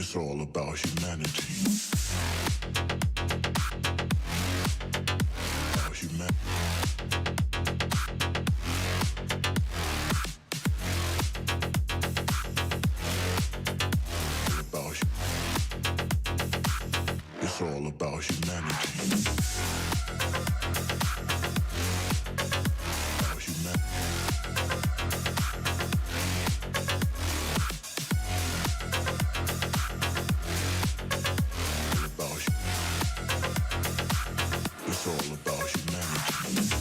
It's all about humanity. About humanity. It's all about humanity. About humanity. It's all about humanity.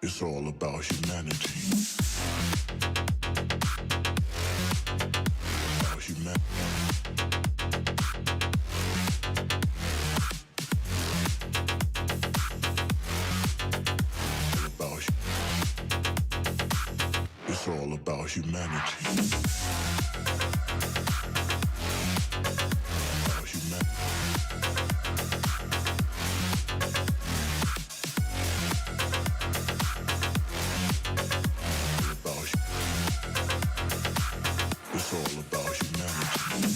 It's all about humanity. About humanity. It's all about humanity. About humanity. It's all about humanity.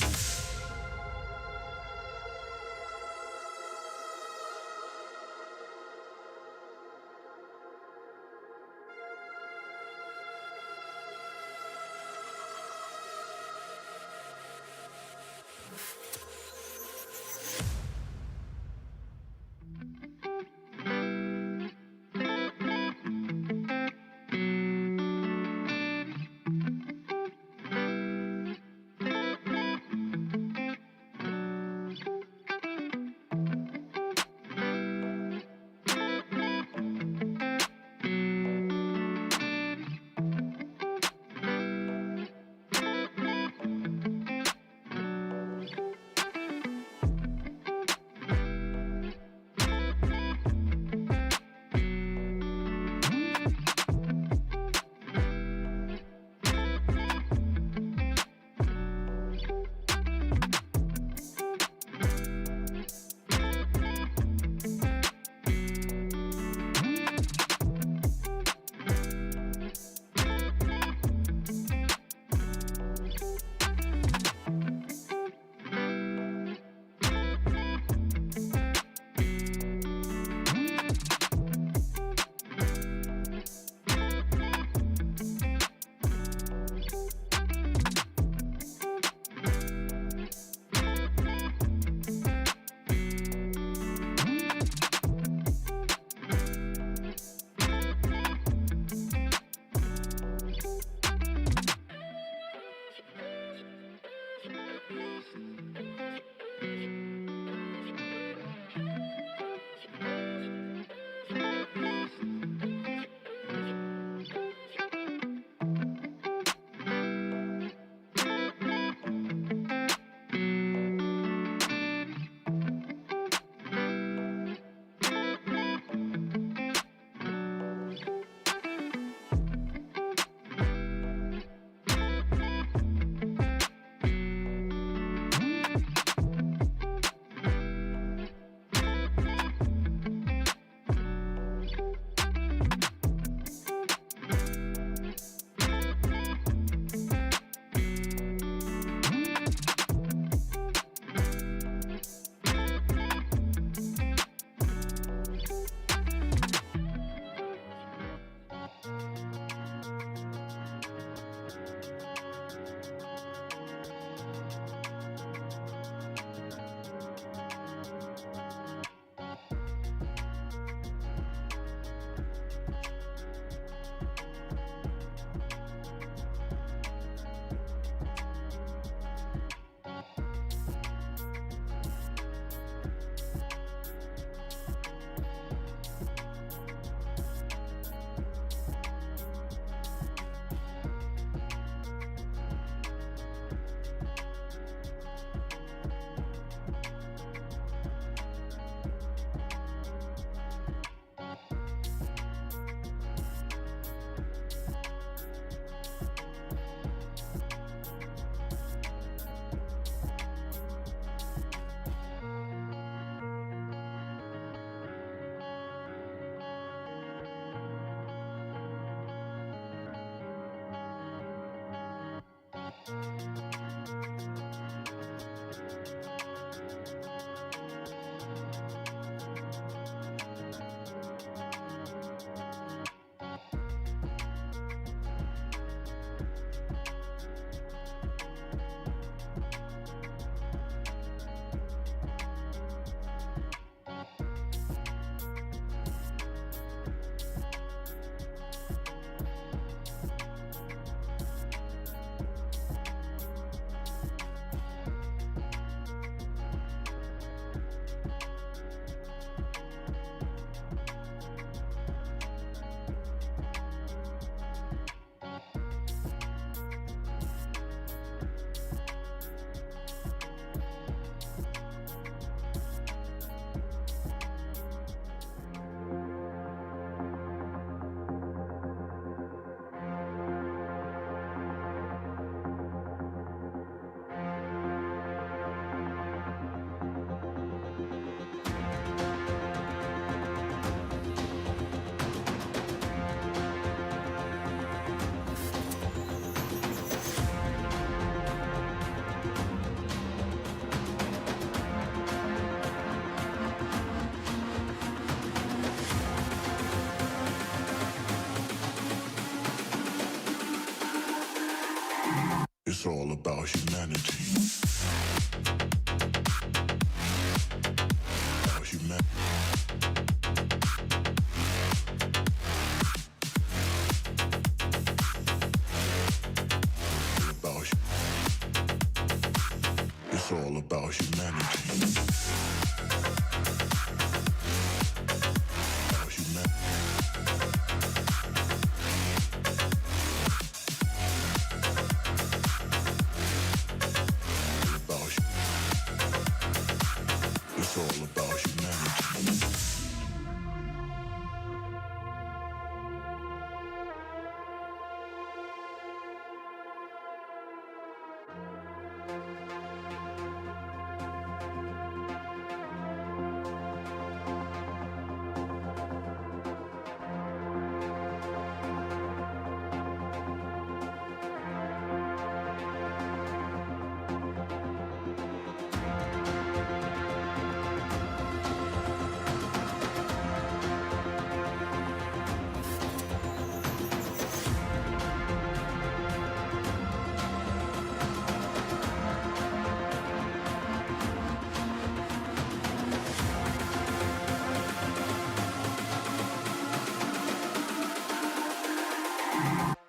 It's all about humanity. About humanity. It's all about humanity. About humanity. It's all about humanity.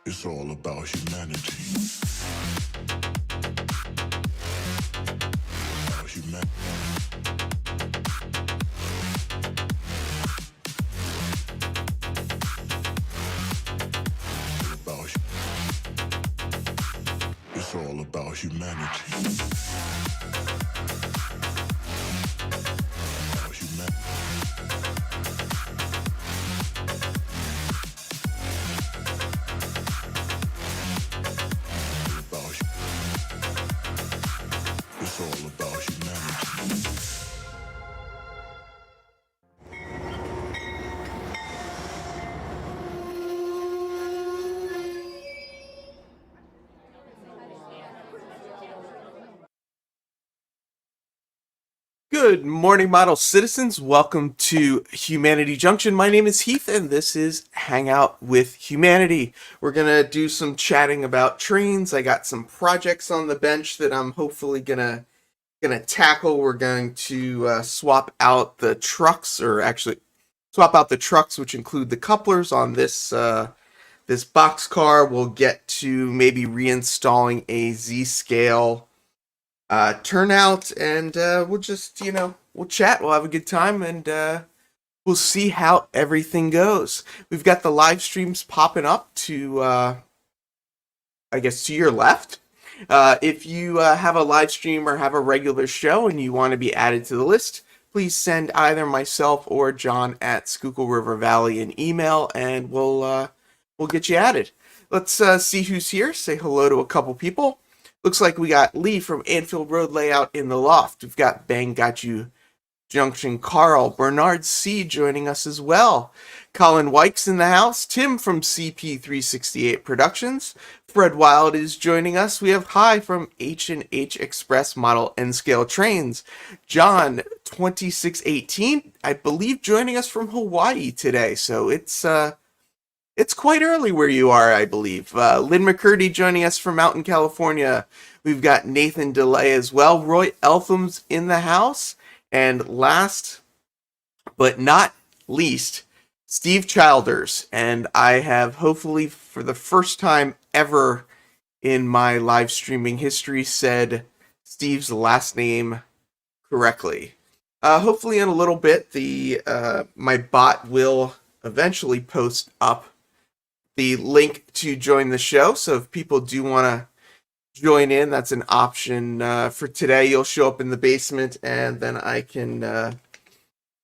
It's all about humanity. About humanity. It's all about humanity. About humanity. It's all about humanity. Good morning, model citizens. Welcome to Humanity Junction. My name is Heath, and this is Hangout with Humanity. We're gonna do some chatting about trains. I got some projects on the bench that I'm hopefully gonna tackle. We're going to swap out the trucks, or actually swap out the trucks, which include the couplers on this boxcar. We'll get to maybe reinstalling a Z-scale turnout, and we'll just, we'll chat, we'll have a good time, and we'll see how everything goes. We've got the live streams popping up to, I guess, to your left. If you have a live stream or have a regular show and you want to be added to the list, please send either myself or John at Schuylkill River Valley an email, and we'll get you added. Let's see who's here. Say hello to a couple people. Looks like we got Lee from Anfield Road Layout in the loft. We've got Bang Got You Junction, Carl, Bernard C. joining us as well. Colin Wykes in the house, Tim from CP368 Productions, Fred Wild is joining us. We have Hi from H&H Express Model N Scale Trains, John 2618, I believe joining us from Hawaii today. So it's quite early where you are, I believe. Lynn McCurdy joining us from out in California. We've got Nathan DeLay as well. Roy Eltham's in the house. And last but not least, Steve Childers. And I have hopefully for the first time ever in my live streaming history said Steve's last name correctly. Hopefully in a little bit, my bot will eventually post up the link to join the show. So if people do want to join in, that's an option. For today, you'll show up in the basement, and then I can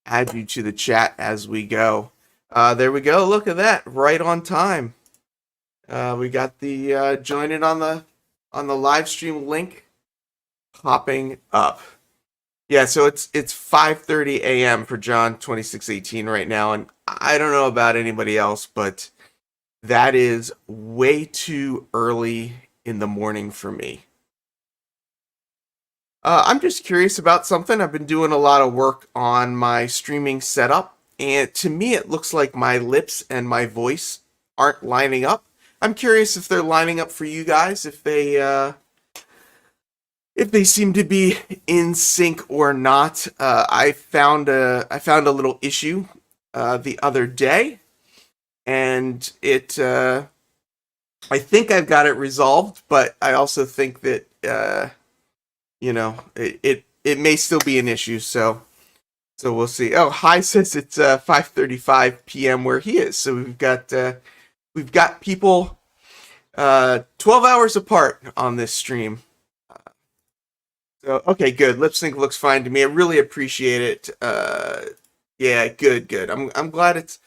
add you to the chat as we go. There we go. Look at that, right on time. We got the join in on the live stream link popping up. Yeah, so it's 5:30 a.m. for John 2618 right now, and I don't know about anybody else, but that is way too early in the morning for me. I'm just curious about something. I've been doing a lot of work on my streaming setup, and to me it looks like my lips and my voice aren't lining up. I'm curious if they're lining up for you guys, if they seem to be in sync or not. I found a little issue the other day, and I think I've got it resolved, but I also think that it may still be an issue. So we'll see. Oh, Hi says it's 5:35 p.m. where he is. So we've got people 12 hours apart on this stream. So okay, good. Lip sync looks fine to me. I really appreciate it. Yeah, good. I'm glad it's.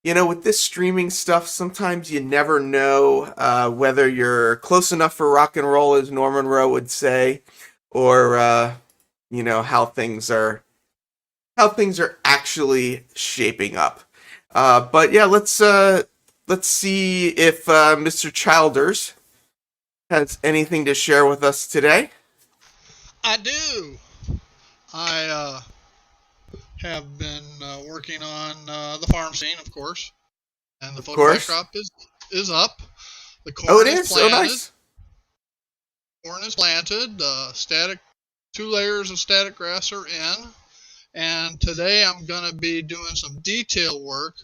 With this streaming stuff, sometimes you never know whether you're close enough for rock and roll, as Norman Rowe would say, or how things are actually shaping up. But yeah, let's see if Mr. Childers has anything to share with us today. I do. I have been working on the farm scene, of course, and the photograph crop is up. The corn it is planted. so nice. Corn is planted. Static 2 layers of static grass are in, and today I'm going to be doing some detail work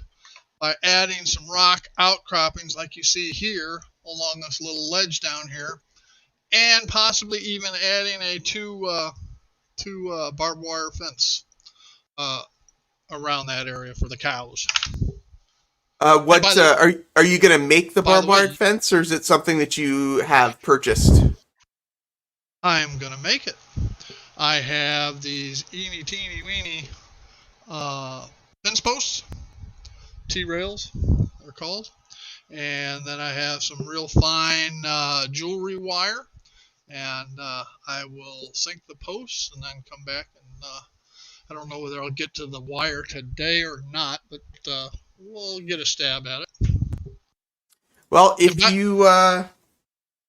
by adding some rock outcroppings, like you see here, along this little ledge down here, and possibly even adding a two barbed wire fence around that area for the cows. Are you going to make the barbed wire fence, or is it something that you have purchased? I'm going to make it. I have these eeny teeny weeny fence posts, T-rails they're called, and then I have some real fine jewelry wire, and I will sink the posts and then come back and I don't know whether I'll get to the wire today or not, but we'll get a stab at it. Well,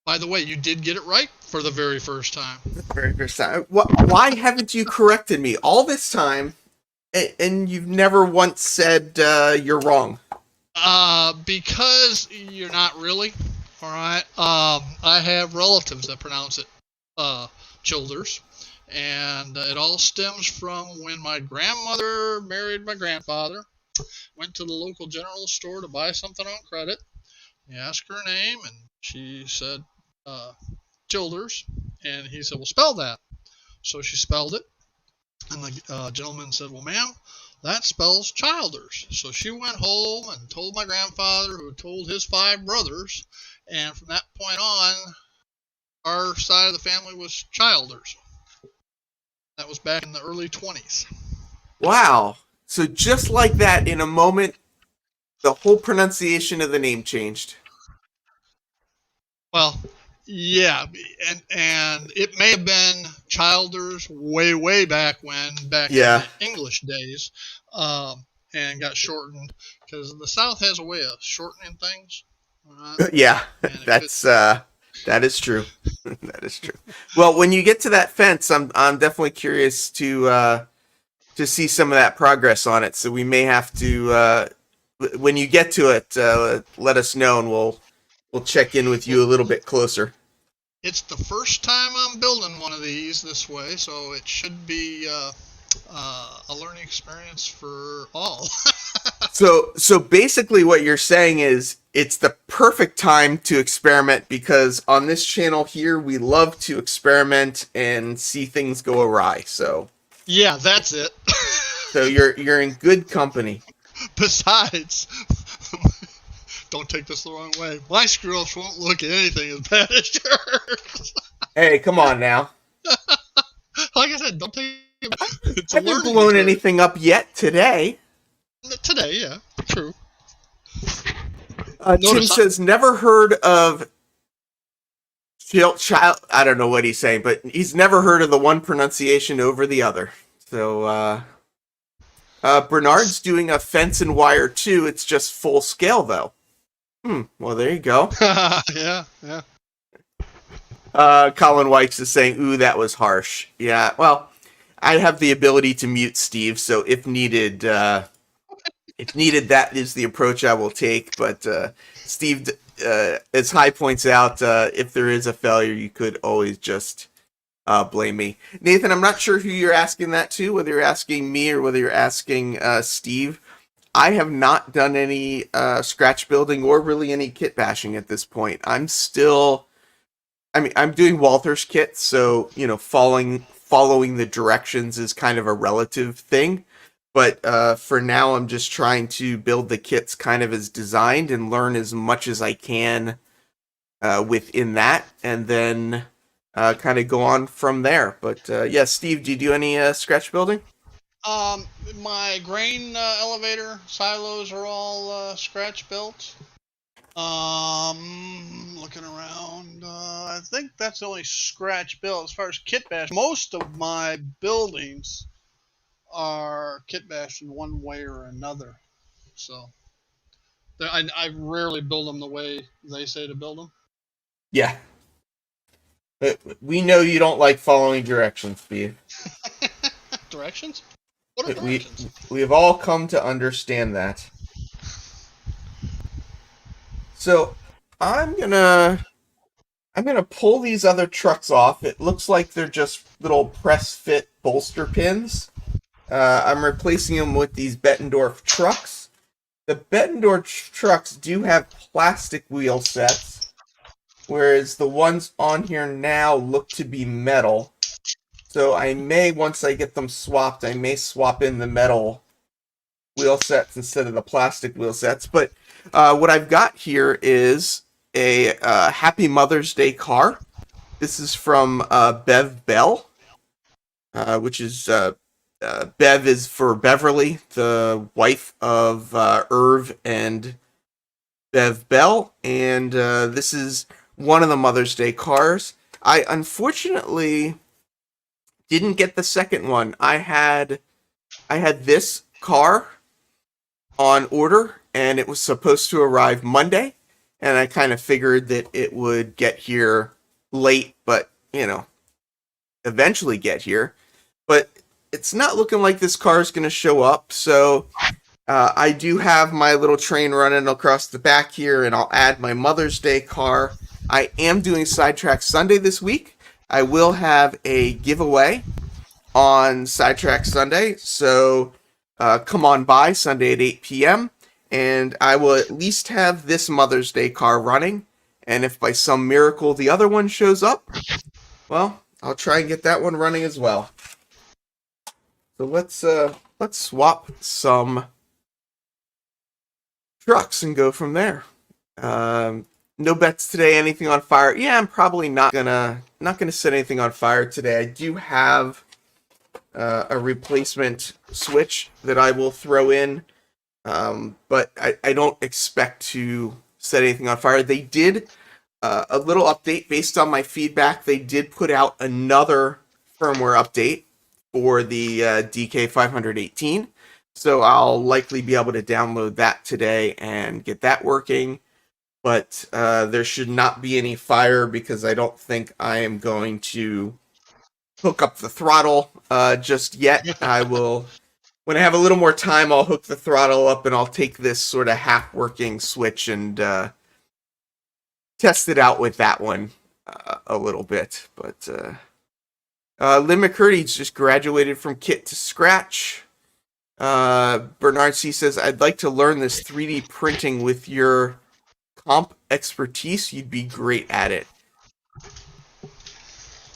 by the way, you did get it right for the very first time. Why haven't you corrected me all this time, and you've never once said you're wrong? Because you're not really. All right. I have relatives that pronounce it Childers. And it all stems from when my grandmother married my grandfather. Went to the local general store to buy something on credit. He asked her name, and she said Childers. And he said, well, spell that. So she spelled it. And the gentleman said, well, ma'am, that spells Childers. So she went home and told my grandfather, who told his 5 brothers. And from that point on, our side of the family was Childers. That was back in the early 20s. Wow. So just like that, in a moment, the whole pronunciation of the name changed. Well, Yeah, and it may have been Childers way back back in Yeah, the English days, and got shortened because the South has a way of shortening things. Right? yeah, And it could. that is true. That is true. Well, when you get to that fence, I'm definitely curious to see some of that progress on it. So we may have to when you get to it, let us know, and we'll check in with Well, you a little bit closer. it's the first time I'm building one of these this way, so it should be a learning experience for all. So basically, what you're saying is it's the perfect time to experiment because on this channel here, we love to experiment and see things go awry. Yeah, that's it. So you're in good company. Besides, don't take this the wrong way. My screw ups won't look at anything as bad as yours. Hey, come on now. Like I said, don't take it. It's I a haven't learning blown experience. anything up yet today. Today, yeah, true. Tim Notice, says never heard of child. I don't know what he's saying, but he's never heard of the one pronunciation over the other. So Bernard's doing a fence and wire too. It's just full scale though. Well, there you go. yeah. Colin Weitz is saying, "Ooh, that was harsh." Yeah. Well, I have the ability to mute Steve, so if needed, that is the approach I will take. But Steve, as High points out, if there is a failure, you could always just blame me. Nathan, I'm not sure who you're asking that to, whether you're asking me or whether you're asking Steve. I have not done any scratch building or really any kit bashing at this point. I'm doing Walther's kit, so following the directions is kind of a relative thing. But for now, I'm just trying to build the kits kind of as designed and learn as much as I can within that, and then kind of go on from there. But yeah, Steve, do you do any scratch building? My grain elevator silos are all scratch built. Looking around, I think that's the only scratch built as far as kit bash. Most of my buildings are kit bashed in one way or another. So I rarely build them the way they say to build them. Yeah. But we know you don't like following directions, Steve. Directions? What are We directions? we have all come to understand that. So I'm gonna pull these other trucks off. It looks like they're just little press fit bolster pins. I'm replacing them with these Bettendorf trucks. The Bettendorf trucks do have plastic wheel sets, whereas the ones on here now look to be metal. So I may, once I get them swapped, I may swap in the metal wheel sets instead of the plastic wheel sets. But what I've got here is a Happy Mother's Day car. This is from BevBel, which is Bev is for Beverly, the wife of Irv and BevBel, and this is one of the Mother's Day cars. I unfortunately didn't get the second one. I had this car on order, and it was supposed to arrive Monday, and I kind of figured that it would get here late, but eventually get here. But it's not looking like this car is going to show up, so I do have my little train running across the back here, and I'll add my Mother's Day car. I am doing Sidetrack Sunday this week. I will have a giveaway on Sidetrack Sunday, so come on by Sunday at 8 p.m., and I will at least have this Mother's Day car running, and if by some miracle the other one shows up, well, I'll try and get that one running as well. So let's swap some trucks and go from there. No bets today. Anything on fire? Yeah, I'm probably not gonna set anything on fire today. I do have a replacement switch that I will throw in, but I don't expect to set anything on fire. They did A little update based on my feedback. They did put out another firmware update for the DK518. So I'll likely be able to download that today and get that working. But there should not be any fire because I don't think I am going to hook up the throttle just yet. I will, when I have a little more time, I'll hook the throttle up and I'll take this sort of half-working switch and test it out with that one a little bit. But Lynn McCurdy's just graduated from kit to scratch. Bernard C says, I'd like to learn this 3D printing with your comp expertise. You'd be great at it.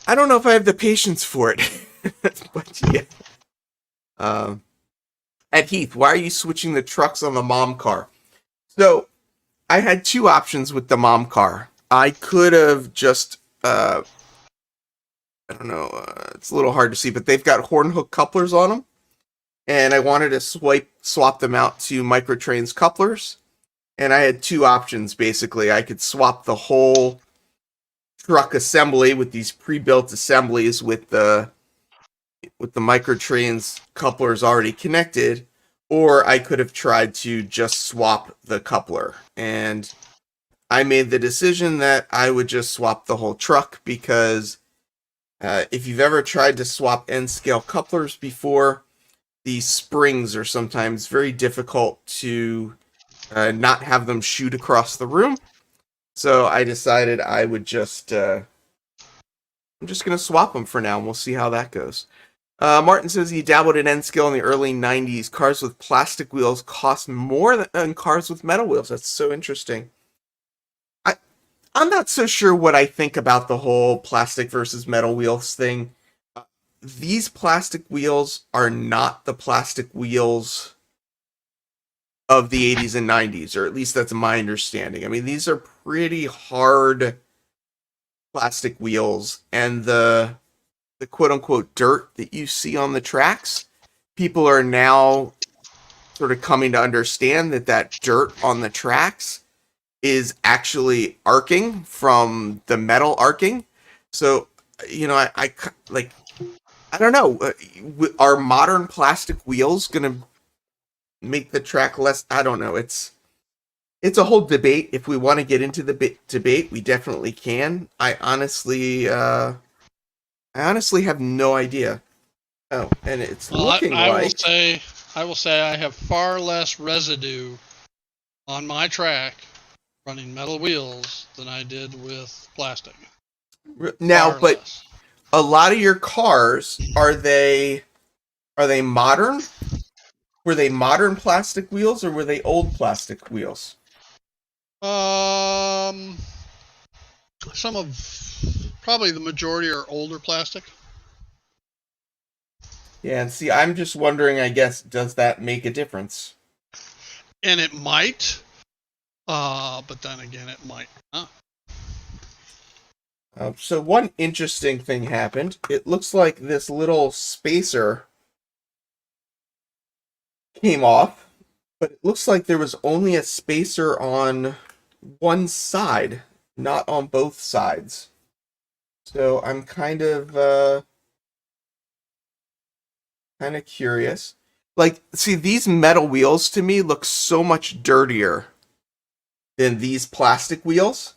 I don't know if I have the patience for it. But yeah. At Heath, why are you switching the trucks on the mom car? So I had two options with the mom car. I could have just, I don't know, it's a little hard to see, but they've got horn hook couplers on them. And I wanted to swap them out to Microtrains couplers. And I had two options, basically. I could swap the whole truck assembly with these pre-built assemblies with the Microtrains couplers already connected, or I could have tried to just swap the coupler. And I made the decision that I would just swap the whole truck because if you've ever tried to swap N-scale couplers before, these springs are sometimes very difficult to not have them shoot across the room. So I decided I would just, I'm just going to swap them for now, and we'll see how that goes. Martin says he dabbled in N-scale in the early 90s. Cars with plastic wheels cost more than cars with metal wheels. That's so interesting. I'm not so sure what I think about the whole plastic versus metal wheels thing. These plastic wheels are not the plastic wheels of the 80s and 90s, or at least that's my understanding. I mean, these are pretty hard plastic wheels, and the quote-unquote dirt that you see on the tracks, people are now sort of coming to understand that dirt on the tracks is actually arcing from the metal arcing. So, you know, I don't know. Are modern plastic wheels going to make the track less? I don't know. It's a whole debate. If we want to get into the debate, we definitely can. I honestly have no idea. Oh, and it's looking like I will say I have far less residue on my track running metal wheels than I did with plastic. Now, Far but less. a lot of your cars, are they modern? Were they modern plastic wheels or were they old plastic wheels? Some of probably the majority are older plastic. Yeah, and see, I'm just wondering, I guess, does that make a difference? And it might, but then again, it might not. So one interesting thing happened. It looks like this little spacer came off, but it looks like there was only a spacer on one side, not on both sides. So I'm kind of curious. Like, see, these metal wheels to me look so much dirtier than these plastic wheels.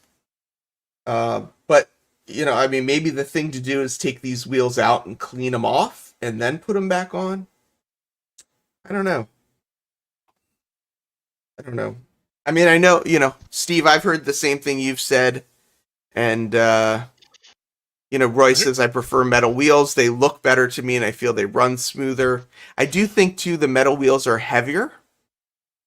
But, you know, I mean, maybe the thing to do is take these wheels out and clean them off and then put them back on. I don't know. I mean, I know, you know, Steve, I've heard the same thing you've said. And, you know, Roy says, I prefer metal wheels. They look better to me and I feel they run smoother. I do think, too, the metal wheels are heavier,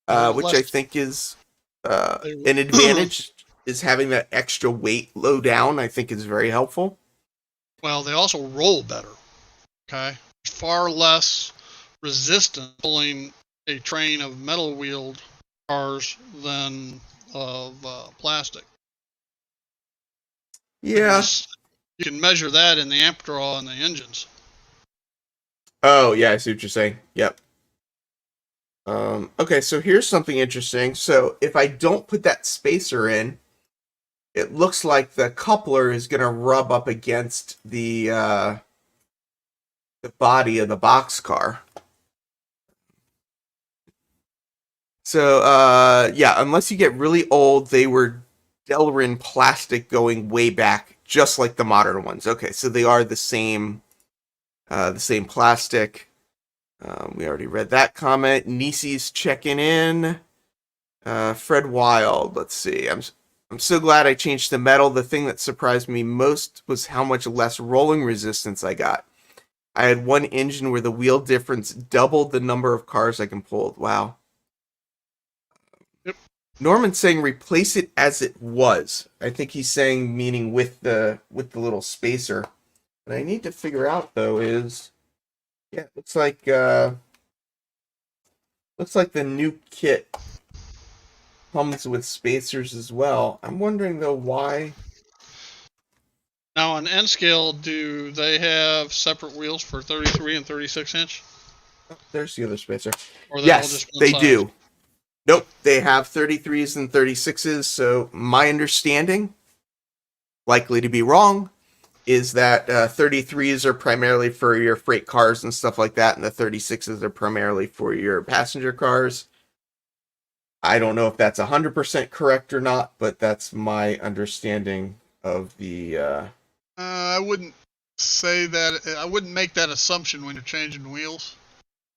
which I think is an advantage, is having that extra weight low down, I think is very helpful. Well, they also roll better. Okay. Far less resistant pulling a train of metal wheeled cars than of plastic. Yeah. You can measure that in the amp draw in the engines. Oh, yeah, I see what you're saying. Yep. Okay, so here's something interesting. So if I don't put that spacer in, it looks like the coupler is going to rub up against the body of the boxcar. So yeah, unless you get really old, they were Delrin plastic going way back, just like the modern ones. Okay, so they are the same plastic. We already read that comment. Nisi's checking in. Fred Wild. Let's see. I'm so glad I changed the metal. The thing that surprised me most was how much less rolling resistance I got. I had one engine where the wheel difference doubled the number of cars I can pull. Wow. Yep. Norman's saying replace it as it was. I think he's saying meaning with the little spacer. What I need to figure out though is, yeah, it looks like the new kit comes with spacers as well. I'm wondering though why. Now on N scale, do they have separate wheels for 33 and 36 inch? Oh, there's the other spacer. Or are they all Yes, just one they size? do. Nope, they have 33s and 36s. So my understanding, likely to be wrong, is that 33s are primarily for your freight cars and stuff like that, and the 36s are primarily for your passenger cars. I don't know if that's 100% correct or not, but that's my understanding of the. I wouldn't say that. I wouldn't make that assumption when you're changing wheels.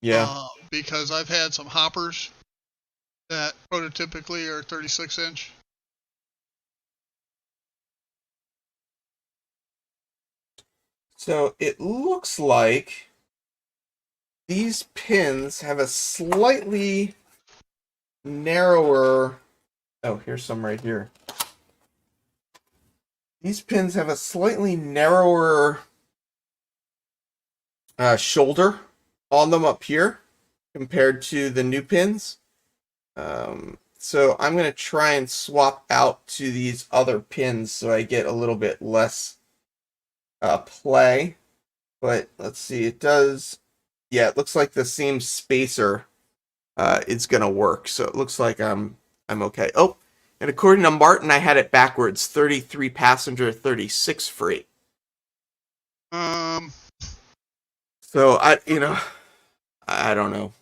Yeah. Because I've had some hoppers that prototypically are 36 inch. So it looks like these pins have a slightly narrower. Oh, here's some right here. These pins have a slightly narrower shoulder on them up here compared to the new pins. So I'm going to try and swap out to these other pins so I get a little bit less play. But let's see, it does. Yeah, it looks like the same spacer is going to work. So it looks like I'm okay. Oh, and according to Martin, I had it backwards: 33 passenger, 36 freight. So I don't know.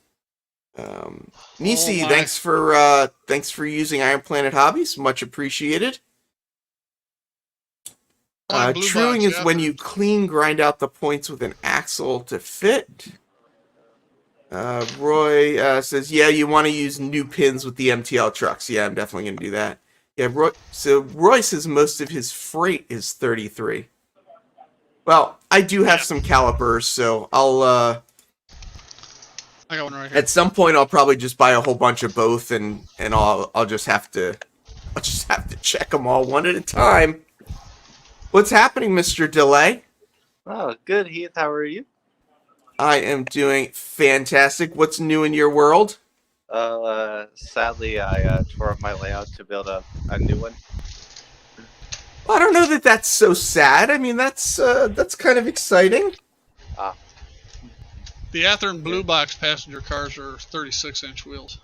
Nisi, thanks for using Iron Planet Hobbies, much appreciated. Truing is when you clean grind out the points with an axle to fit. Roy says, yeah, you want to use new pins with the MTL trucks. Yeah, I'm definitely going to do that. Yeah, Roy says most of his freight is 33. Well, I do have some calipers, so I got one right here. at some point I'll probably just buy a whole bunch of both, and I'll just have to check them all one at a time. What's happening, Mr. Delay? Oh, good, Heath. How are you? I am doing fantastic. What's new in your world? Sadly, I tore up my layout to build a new one. Well, I don't know that that's so sad. I mean, that's kind of exciting. The Athearn Blue Box passenger cars are 36 inch wheels.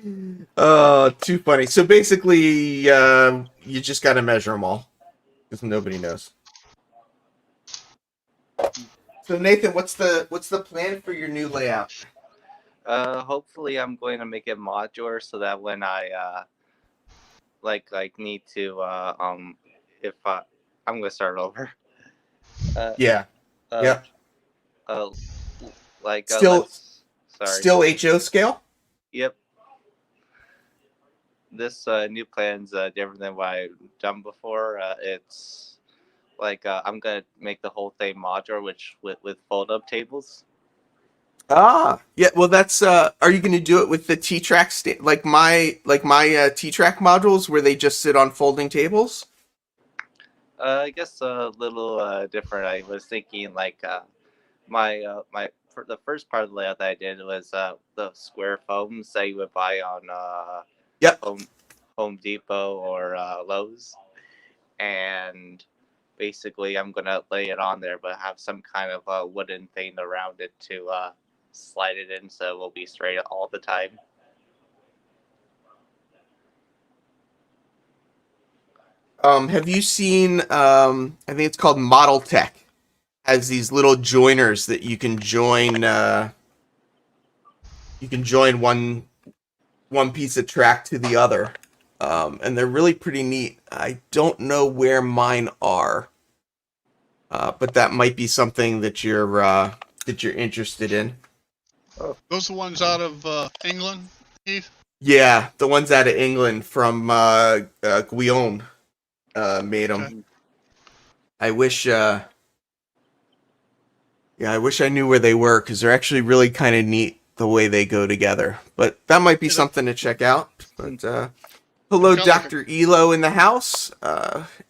Too funny. So basically, you just got to measure them all because nobody knows. So Nathan, what's the plan for your new layout? Hopefully, I'm going to make it modular so that when I need to if I'm gonna start over. Yeah. Yeah. Sorry. Still HO scale? Yep. This new plan's different than what I've done before. It's I'm gonna make the whole thing modular, with fold-up tables. Ah, yeah. Well, that's. Are you going to do it with the t-trak like my t-trak modules where they just sit on folding tables? I guess a little different. I was thinking my for the first part of the layout that I did was the square foams that you would buy on Yep. Home Depot or Lowe's, and basically I'm gonna lay it on there, but have some kind of wooden thing around it to slide it in, so it will be straight all the time. Have you seen, I think it's called Model Tech, has these little joiners that you can join one piece of track to the other. And they're really pretty neat. I don't know where mine are, but that might be something that you're interested in. Those are the ones out of England, Heath? Yeah, the ones out of England from Guillaume made them. Okay. I wish, I wish I knew where they were because they're actually really kind of neat the way they go together. But that might be something to check out. But hello, Dr. Elo in the house.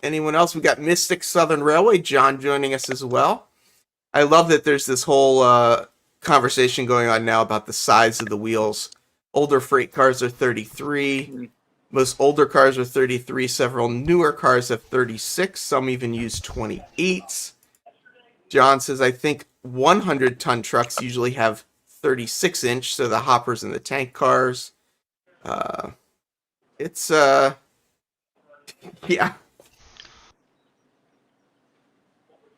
Anyone else? We got Mystic Southern Railway, John joining us as well. I love that there's this whole conversation going on now about the size of the wheels. Older freight cars are 33. Most older cars are 33. Several newer cars have 36. Some even use 28s. John says, I think 100-ton trucks usually have 36-inch, so the hoppers and the tank cars. It's, yeah.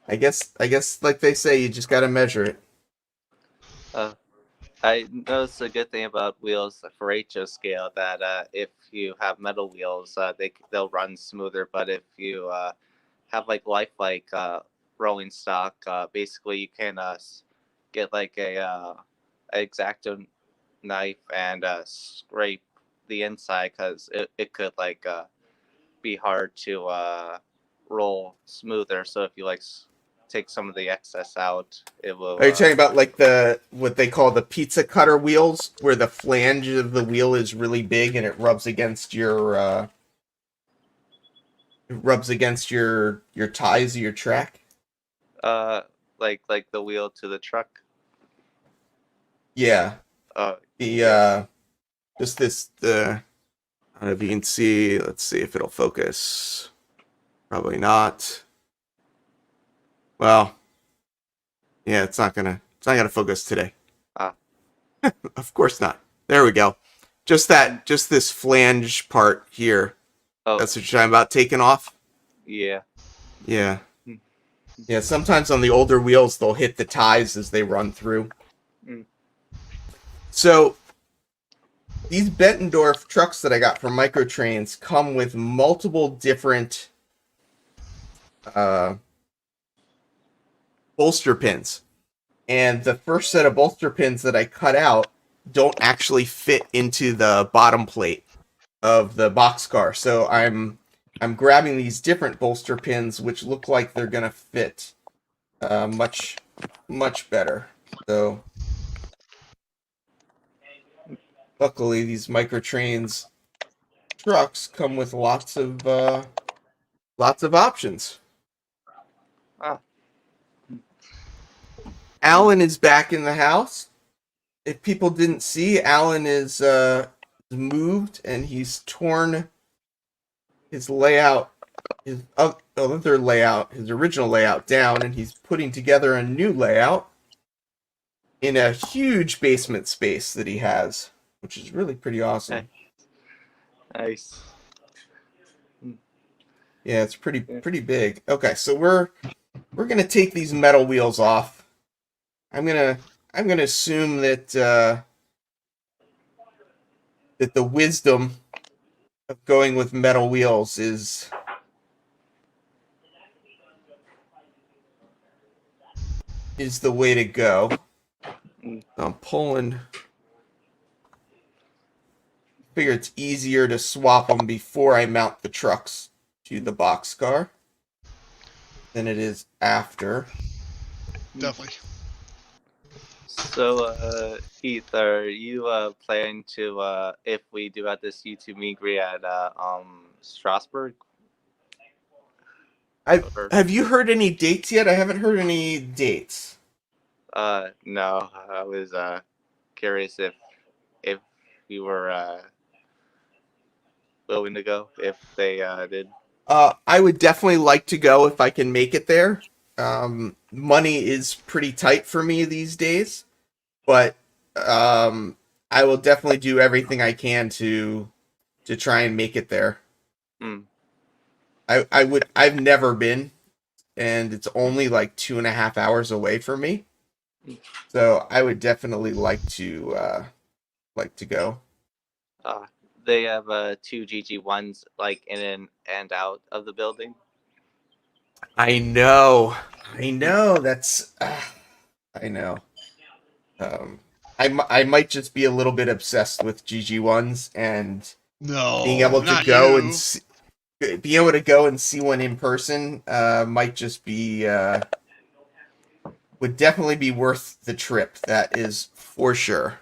I guess, like they say, you just got to measure it. I noticed a good thing about wheels for HO scale that if you have metal wheels, they'll run smoother. But if you have like lifelike rolling stock, basically you can get like a X-Acto knife and scrape the inside because it could like be hard to roll smoother. So if you like take some of the excess out, it will. Are you talking about like what they call the pizza cutter wheels, where the flange of the wheel is really big and it rubs against your ties of your track? Like the wheel to the truck. Yeah. Yeah. Just this I don't know if you can see. Let's see if it'll focus. Probably not. Well, yeah, it's not gonna focus today. Of course not. There we go. Just this flange part here. Oh. That's what you're talking about, taking off? Yeah. Yeah. Yeah, sometimes on the older wheels, they'll hit the ties as they run through. So, these Bettendorf trucks that I got from Microtrains come with multiple different bolster pins. And the first set of bolster pins that I cut out don't actually fit into the bottom plate of the Boxcar. So I'm grabbing these different bolster pins, which look like they're gonna fit much better. So luckily, these Microtrains trucks come with lots of options. Alan is back in the house. If people didn't see, Alan is moved and he's torn his layout, his other layout, his original layout down, and he's putting together a new layout in a huge basement space that he has, which is really pretty awesome. Nice. Yeah, it's pretty big. Okay, so we're gonna take these metal wheels off. I'm gonna assume that that the wisdom of going with metal wheels is the way to go. I'm pulling. Figure it's easier to swap them before I mount the trucks to the Boxcar than it is after. Definitely. So, Heath, are you planning to, if we do at this YouTube meet at Strasbourg? Have you heard any dates yet? I haven't heard any dates. No. I was curious if you were willing to go, if they did. I would definitely like to go if I can make it there. Money is pretty tight for me these days, but I will definitely do everything I can to try and make it there. I've never been, and it's only like 2.5 hours away from me. So I would definitely like to go. Uh, they have two GG1s like in and out of the building. I know. I know. That's. I know. Um, I might just be a little bit obsessed with GG1s and being No, able to not go you. and be able to go and see one in person. Might just be would definitely be worth the trip. That is for sure.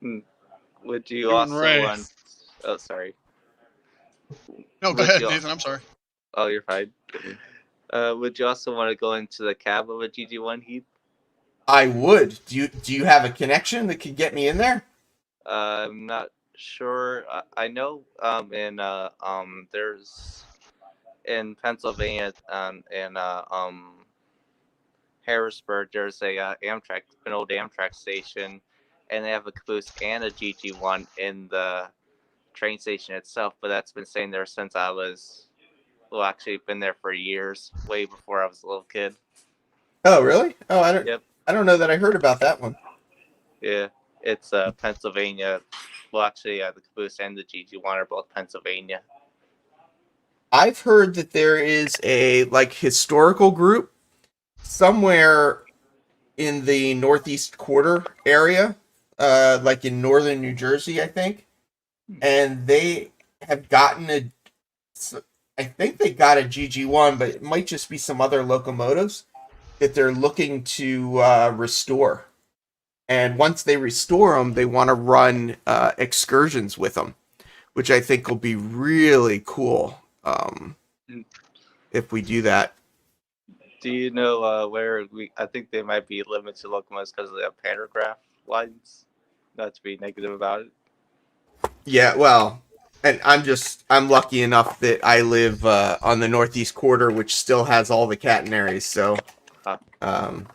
Would you You and also Ray. want? Oh, sorry. No, go Would ahead, you? Nathan. I'm sorry. Oh, you're fine. Would you also want to go into the cab of a GG1, Heath? I would. Do you have a connection that could get me in there? I'm not sure. I know there's in Pennsylvania in Harrisburg there's a Amtrak, an old Amtrak station, and they have a caboose and a GG1 in the train station itself. But that's been staying there since I was, well, actually been there for years, way before I was a little kid. Oh, really? Oh, Yep. I don't know that I heard about that one. Yeah. It's Pennsylvania. Well, actually, the caboose and the GG1 are both Pennsylvania. I've heard that there is a like historical group somewhere in the northeast quarter area, like in northern New Jersey, I think, and they have gotten a. I think they got a GG1, but it might just be some other locomotives that they're looking to restore. And once they restore them, they want to run excursions with them, which I think will be really cool if we do that. Do you know where we? I think they might be limited locomotives because they have pantograph lines. Not to be negative about it. Yeah, well, and I'm lucky enough that I live on the northeast quarter, which still has all the catenaries, so um,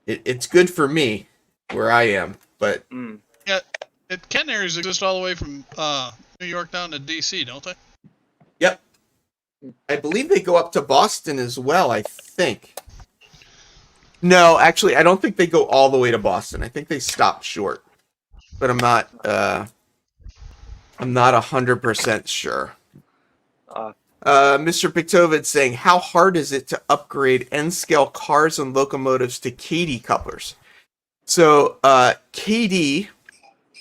it's good for me where I am. But Yeah, catenaries exist all the way from New York down to D.C., don't they? yep, I believe they go up to Boston as well. I think. No, actually, I don't think they go all the way to Boston. I think they stop short, but I'm not. I'm not 100% sure. Mr. Pictovid saying, how hard is it to upgrade N-scale cars and locomotives to KD couplers? So KD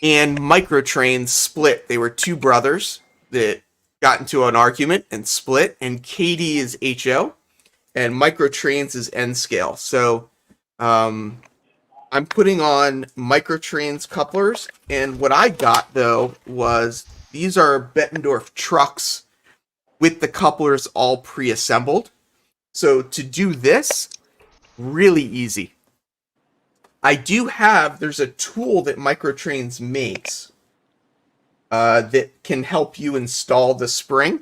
and Microtrain split. They were two brothers that got into an argument and split, and KD is HO, and Microtrains is N-scale. So I'm putting on Microtrains couplers, and what I got, though, was these are Bettendorf trucks with the couplers all pre-assembled. So to do this, really easy. There's a tool that Microtrains makes that can help you install the spring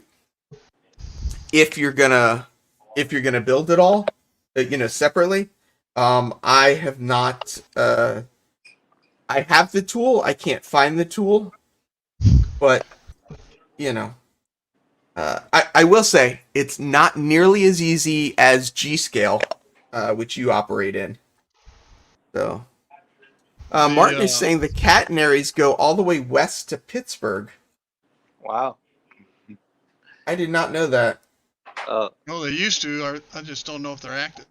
if you're gonna build it all, separately. I have not. I have the tool. I can't find the tool, but I will say it's not nearly as easy as G-Scale, which you operate in. So, Martin is saying the catenaries go all the way west to Pittsburgh. Wow. I did not know that. No, they used to. I just don't know if they're active.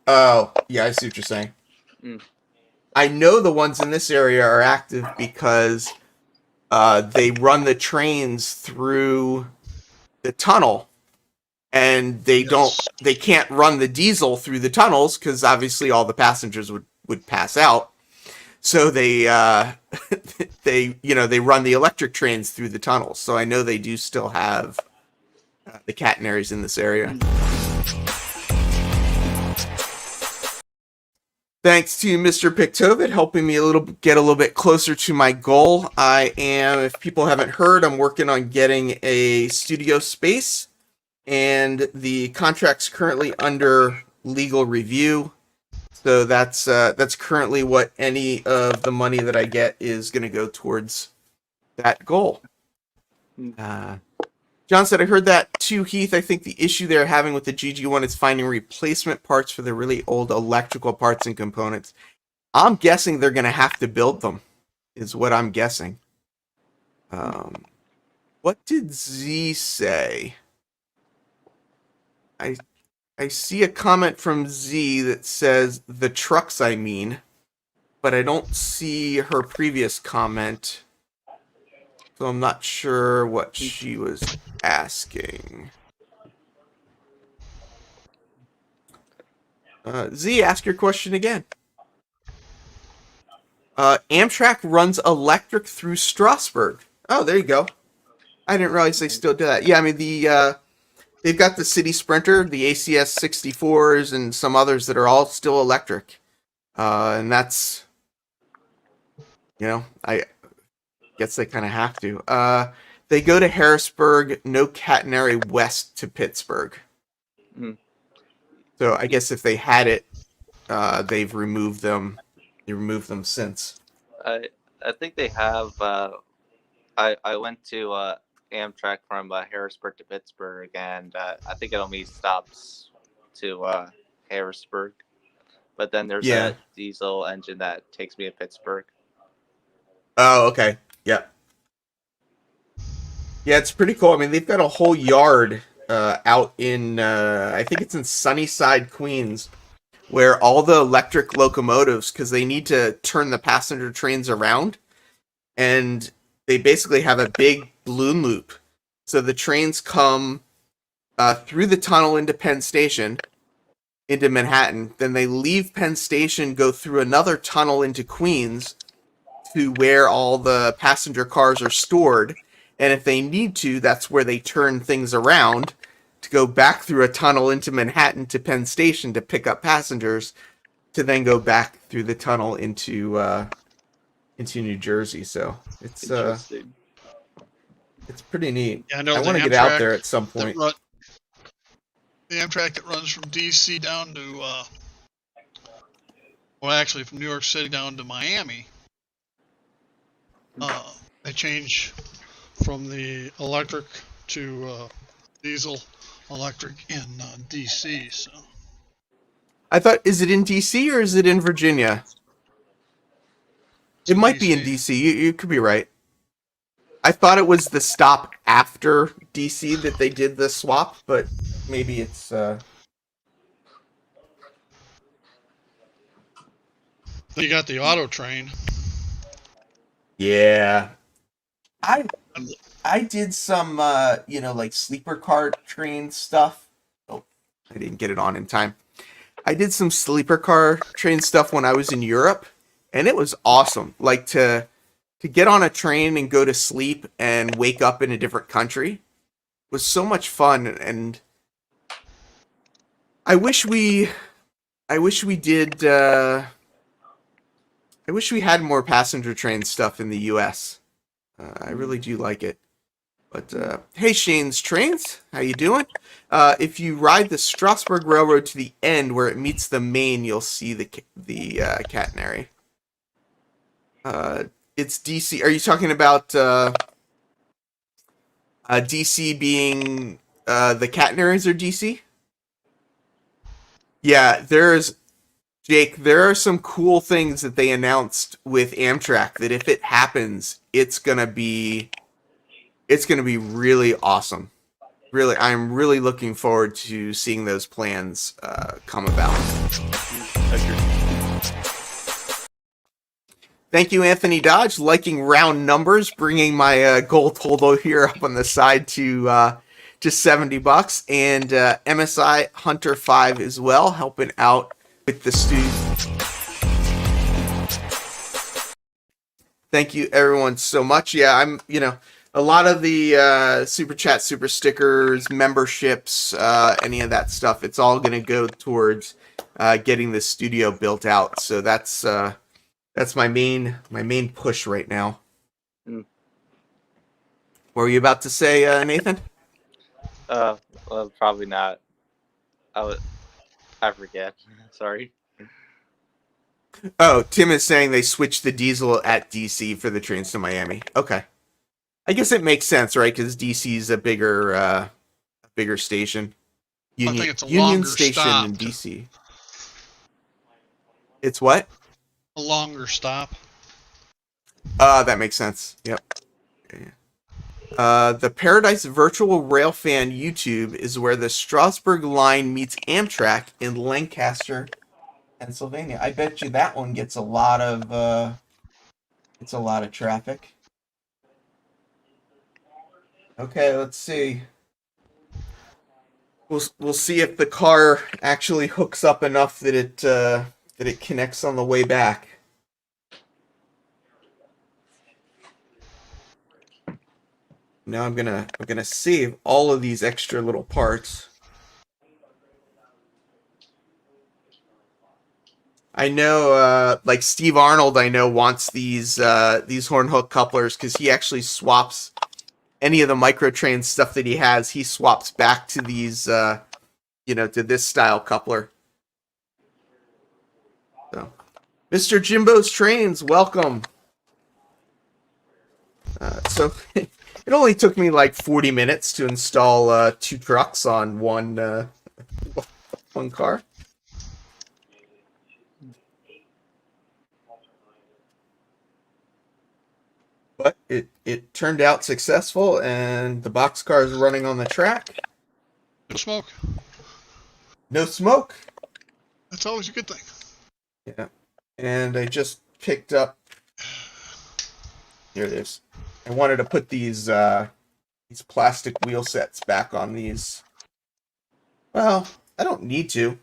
Oh, yeah, I see what you're saying. I know the ones in this area are active because they run the trains through the tunnel, and they can't run the diesel through the tunnels because obviously all the passengers would pass out. So they they run the electric trains through the tunnels. So I know they do still have the catenaries in this area. Thanks to Mr. Pictovid helping me get a little bit closer to my goal. If people haven't heard, I'm working on getting a studio space, and the contract's currently under legal review. So that's currently what any of the money that I get is going to go towards that goal. John said, I heard that too, Heath. I think the issue they're having with the GG1 is finding replacement parts for the really old electrical parts and components. I'm guessing they're going to have to build them, is what I'm guessing. What did Z say? I see a comment from Z that says, the trucks, I mean, but I don't see her previous comment. So I'm not sure what she was asking. Z, ask your question again. Amtrak runs electric through Strasbourg. Oh, there you go. I didn't realize they still do that. Yeah, I mean, they've got the City Sprinter, the ACS 64s, and some others that are all still electric. And that's, I guess they kind of have to. They go to Harrisburg, no catenary west to Pittsburgh. Mm. So I guess if they had it, they've removed them. They removed them since. I think they have. I went to Amtrak from Harrisburg to Pittsburgh, and I think it only stops to Harrisburg. But then there's a diesel engine that takes me to Pittsburgh. Oh, okay. Yep. Yeah, it's pretty cool. I mean, they've got a whole yard out in, I think it's in Sunnyside, Queens, where all the electric locomotives, because they need to turn the passenger trains around, and they basically have a big balloon loop. So the trains come through the tunnel into Penn Station, into Manhattan, then they leave Penn Station, go through another tunnel into Queens to where all the passenger cars are stored. And if they need to, that's where they turn things around to go back through a tunnel into Manhattan to Penn Station to pick up passengers, to then go back through the tunnel into New Jersey. So it's pretty neat. Yeah, I want to get out there at some point. The Amtrak that runs from DC down to, actually from New York City down to Miami. They change from the electric to diesel electric in DC. So I thought, is it in DC or is it in Virginia? It might be in DC. You could be right. I thought it was the stop after DC that they did the swap, but maybe it's. You got the auto train. Yeah, I did some like sleeper car train stuff. Oh, I didn't get it on in time. I did some sleeper car train stuff when I was in Europe, and it was awesome. Like to get on a train and go to sleep and wake up in a different country was so much fun. And I wish we did. I wish we had more passenger train stuff in the U.S. I really do like it. But hey, Shane's Trains, how you doing? If you ride the Strasbourg Railroad to the end where it meets the main, you'll see the catenary. It's DC. Are you talking about DC being the catenaries or DC? Yeah, Jake, there are some cool things that they announced with Amtrak that if it happens, it's gonna be really awesome. Really, I'm really looking forward to seeing those plans come about. Thank you, Anthony Dodge, liking round numbers, bringing my goal total here up on the side to $70, and MSI Hunter 5 as well, helping out with the students. Thank you, everyone, so much. Yeah, I'm, a lot of the super chat, super stickers, memberships, any of that stuff, it's all going to go towards getting the studio built out. So that's my main push right now. What were you about to say, Nathan? Well, probably not. I forget. Sorry. Oh, Tim is saying they switched the diesel at DC for the trains to Miami. Okay. I guess it makes sense, right? Because DC's a bigger station. I think it's a Union longer Station stop. in DC. It's what? A longer stop. That makes sense. Yep. The Paradise Virtual Railfan YouTube is where the Strasburg line meets Amtrak in Lancaster, Pennsylvania. I bet you that one gets a lot of traffic. Okay, let's see. We'll see if the car actually hooks up enough that it connects on the way back. Now I'm gonna save all of these extra little parts. I know, like Steve Arnold, I know wants these horn hook couplers because he actually swaps any of the microtrain stuff that he has. He swaps back to these, to this style coupler. So, Mr. Jimbo's Trains, welcome. So it only took me like 40 minutes to install 2 trucks on one car. But it turned out successful, and the boxcar is running on the track. No smoke. No smoke. That's always a good thing. Yeah. And I just picked up. Here it is. I wanted to put these plastic wheel sets back on these. Well, I don't need to.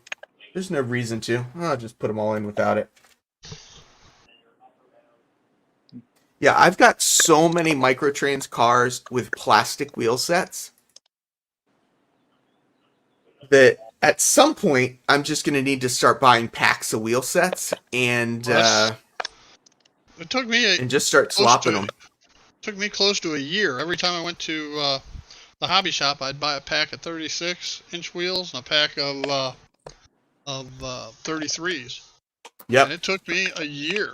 There's no reason to. I'll just put them all in without it. Yeah, I've got so many Microtrains cars with plastic wheel sets that at some point I'm just going to need to start buying packs of wheel sets and It took me and just start swapping them. Took me close to a year. Every time I went to the hobby shop, I'd buy a pack of 36-inch wheels and a pack of 33s. Yep. And it took me a year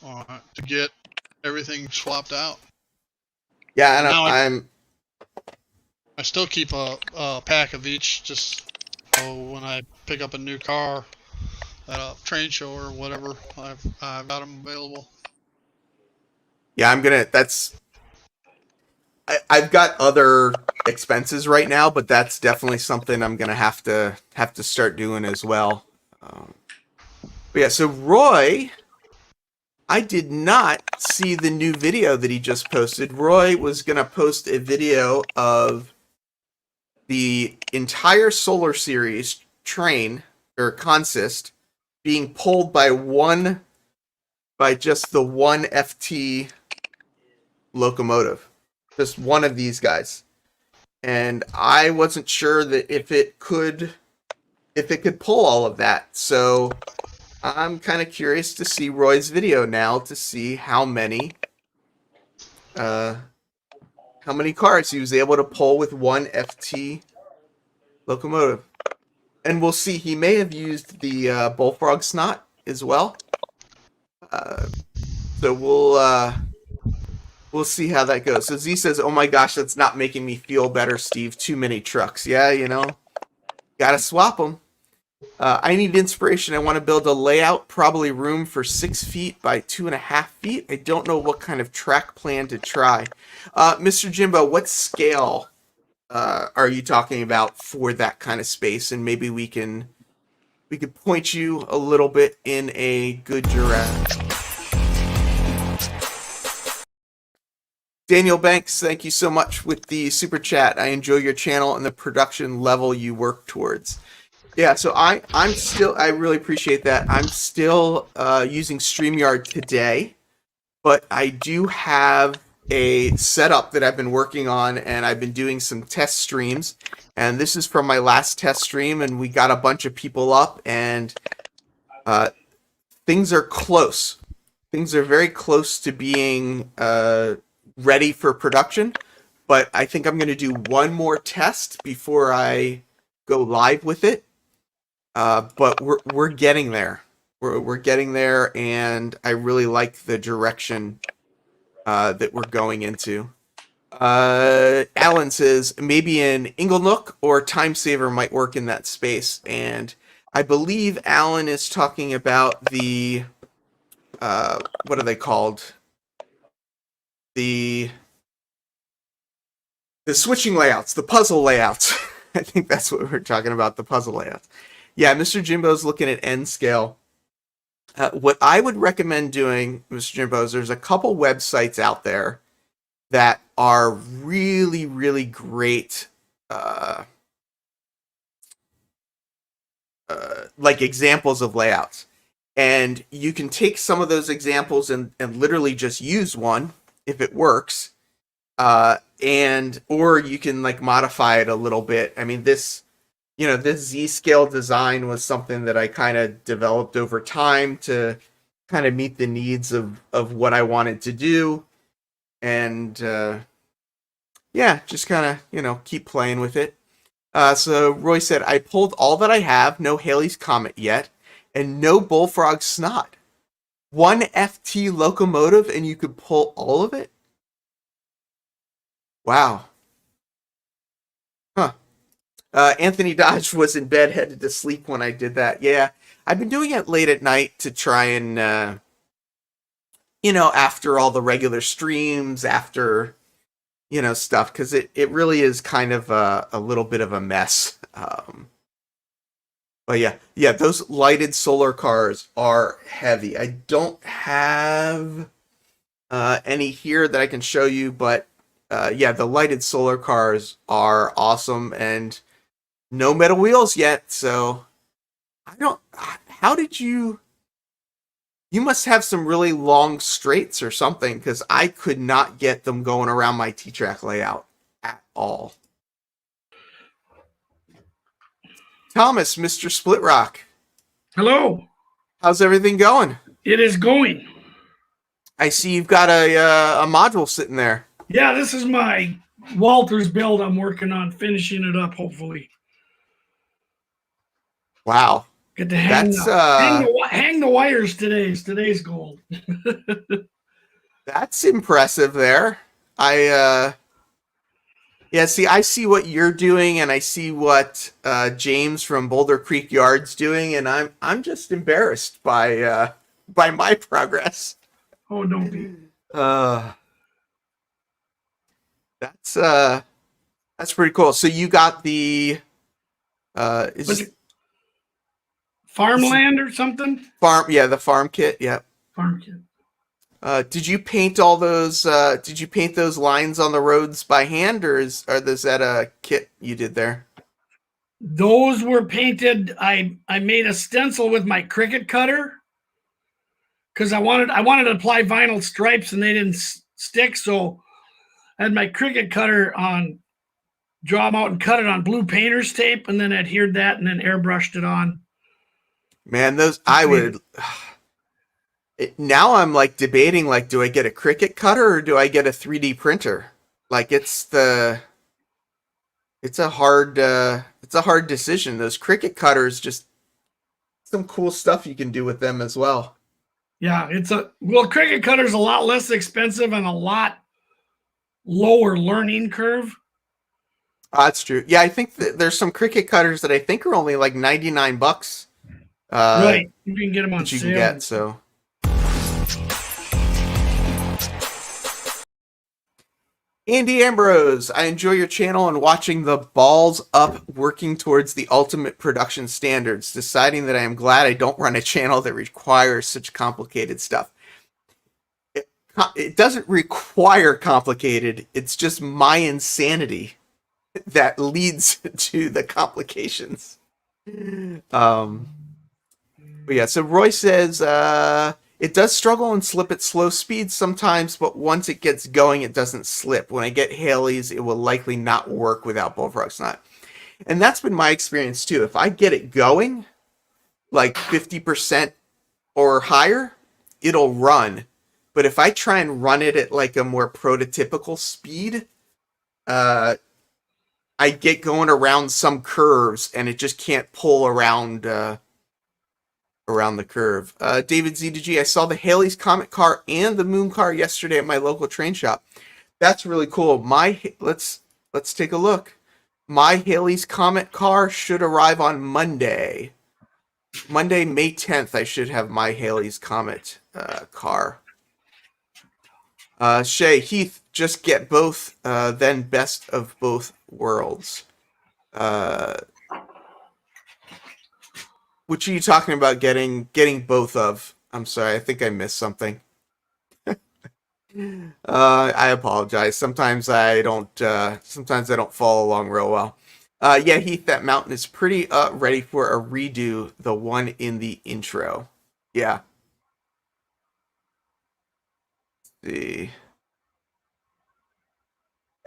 to get everything swapped out. Yeah, and I still keep a pack of each, just so when I pick up a new car at a train show or whatever, I've got them available. Yeah, I've got other expenses right now, but that's definitely something I'm gonna have to start doing as well. But yeah, so Roy, I did not see the new video that he just posted. Roy was gonna post a video of the entire Solar Series train or consist being pulled by just the one FT locomotive, just one of these guys, and I wasn't sure that if it could pull all of that. So I'm kind of curious to see Roy's video now to see how many cars he was able to pull with one FT locomotive. And we'll see, he may have used the bullfrog snot as well. So we'll see how that goes. So Z says, "Oh my gosh, that's not making me feel better, Steve. Too many trucks." Yeah, gotta swap them. I need inspiration. I want to build a layout, probably room for 6 feet by 2.5 feet. I don't know what kind of track plan to try. Mr. Jimbo, what scale are you talking about for that kind of space? And maybe we could point you a little bit in a good direction. Daniel Banks, thank you so much with the super chat. I enjoy your channel and the production level you work towards. Yeah, so I really appreciate that. I'm still using StreamYard today, but I do have a setup that I've been working on, and I've been doing some test streams. And this is from my last test stream, and we got a bunch of people up, and things are close. Things are very close to being ready for production, but I think I'm going to do one more test before I go live with it. But we're getting there. We're getting there, and I really like the direction that we're going into. Alan says maybe an Inglenook or Time Saver might work in that space, and I believe Alan is talking about the what are they called? The switching layouts, the puzzle layouts. I think that's what we're talking about, the puzzle layouts. Yeah, Mr. Jimbo's looking at N scale. What I would recommend doing, Mr. Jimbo, is there's a couple websites out there that are really, really great, like examples of layouts. And you can take some of those examples and literally just use one if it works. Or you can like modify it a little bit. I mean, this Z-scale design was something that I kind of developed over time to kind of meet the needs of what I wanted to do. And just kind of, keep playing with it. So Roy said, I pulled all that I have, no Halley's Comet yet, and no Bullfrog Snot. One FT locomotive and you could pull all of it? Wow. Huh. Anthony Dodge was in bed, headed to sleep when I did that. Yeah, I've been doing it late at night to try and, after all the regular streams, after, stuff, because it really is kind of a little bit of a mess. But yeah, those lighted solar cars are heavy. I don't have any here that I can show you, but the lighted solar cars are awesome, and no metal wheels yet, so how did you must have some really long straights or something, because I could not get them going around my t-trak layout at all. Thomas, Mr. Splitrock. Hello. How's everything going? It is going. I see you've got a module sitting there. Yeah, this is my Walters build. I'm working on finishing it up, hopefully. Wow. Get to hang the wires today. Today's goal. That's impressive there. I see what you're doing, and I see what James from Boulder Creek Yard's doing, and I'm just embarrassed by my progress. Oh, don't be. That's pretty cool. So you got the farmland or something? The farm kit, yeah. Farm kit. Did you paint all those did you paint those lines on the roads by hand, or is that a kit you did there? Those were painted. I made a stencil with my Cricut cutter because I wanted to apply vinyl stripes and they didn't stick, so I had my Cricut cutter draw them out and cut it on blue painter's tape, and then adhered that and then airbrushed it on. Man, now I'm like debating, like, do I get a Cricut cutter or do I get a 3D printer? Like, it's a hard decision. Those Cricut cutters, just some cool stuff you can do with them as well. Yeah, Cricut cutter's a lot less expensive and a lot lower learning curve. That's true. Yeah, I think there's some Cricut cutters that I think are only like $99. Right, you can get them on sale. You can get, so. Andy Ambrose, I enjoy your channel and watching the balls up working towards the ultimate production standards, deciding that I am glad I don't run a channel that requires such complicated stuff. It doesn't require complicated, it's just my insanity that leads to the complications. But yeah, so Roy says, it does struggle and slip at slow speeds sometimes, but once it gets going, it doesn't slip. When I get Halley's, it will likely not work without Bullfrog Snot. And that's been my experience too. If I get it going, like 50% or higher, it'll run. But if I try and run it at like a more prototypical speed, I get going around some curves and it just can't pull around the curve. David ZDG, I saw the Halley's Comet car and the Moon car yesterday at my local train shop. That's really cool. Let's take a look. My Haley's Comet car should arrive on Monday. Monday, May 10th, I should have my Haley's Comet car. Shay, Heath, just get both, then best of both worlds. Which are you talking about getting both of? I'm sorry, I think I missed something. I apologize. Sometimes I don't follow along real well. Yeah, Heath, that mountain is pretty ready for a redo, the one in the intro. Yeah. Let's see.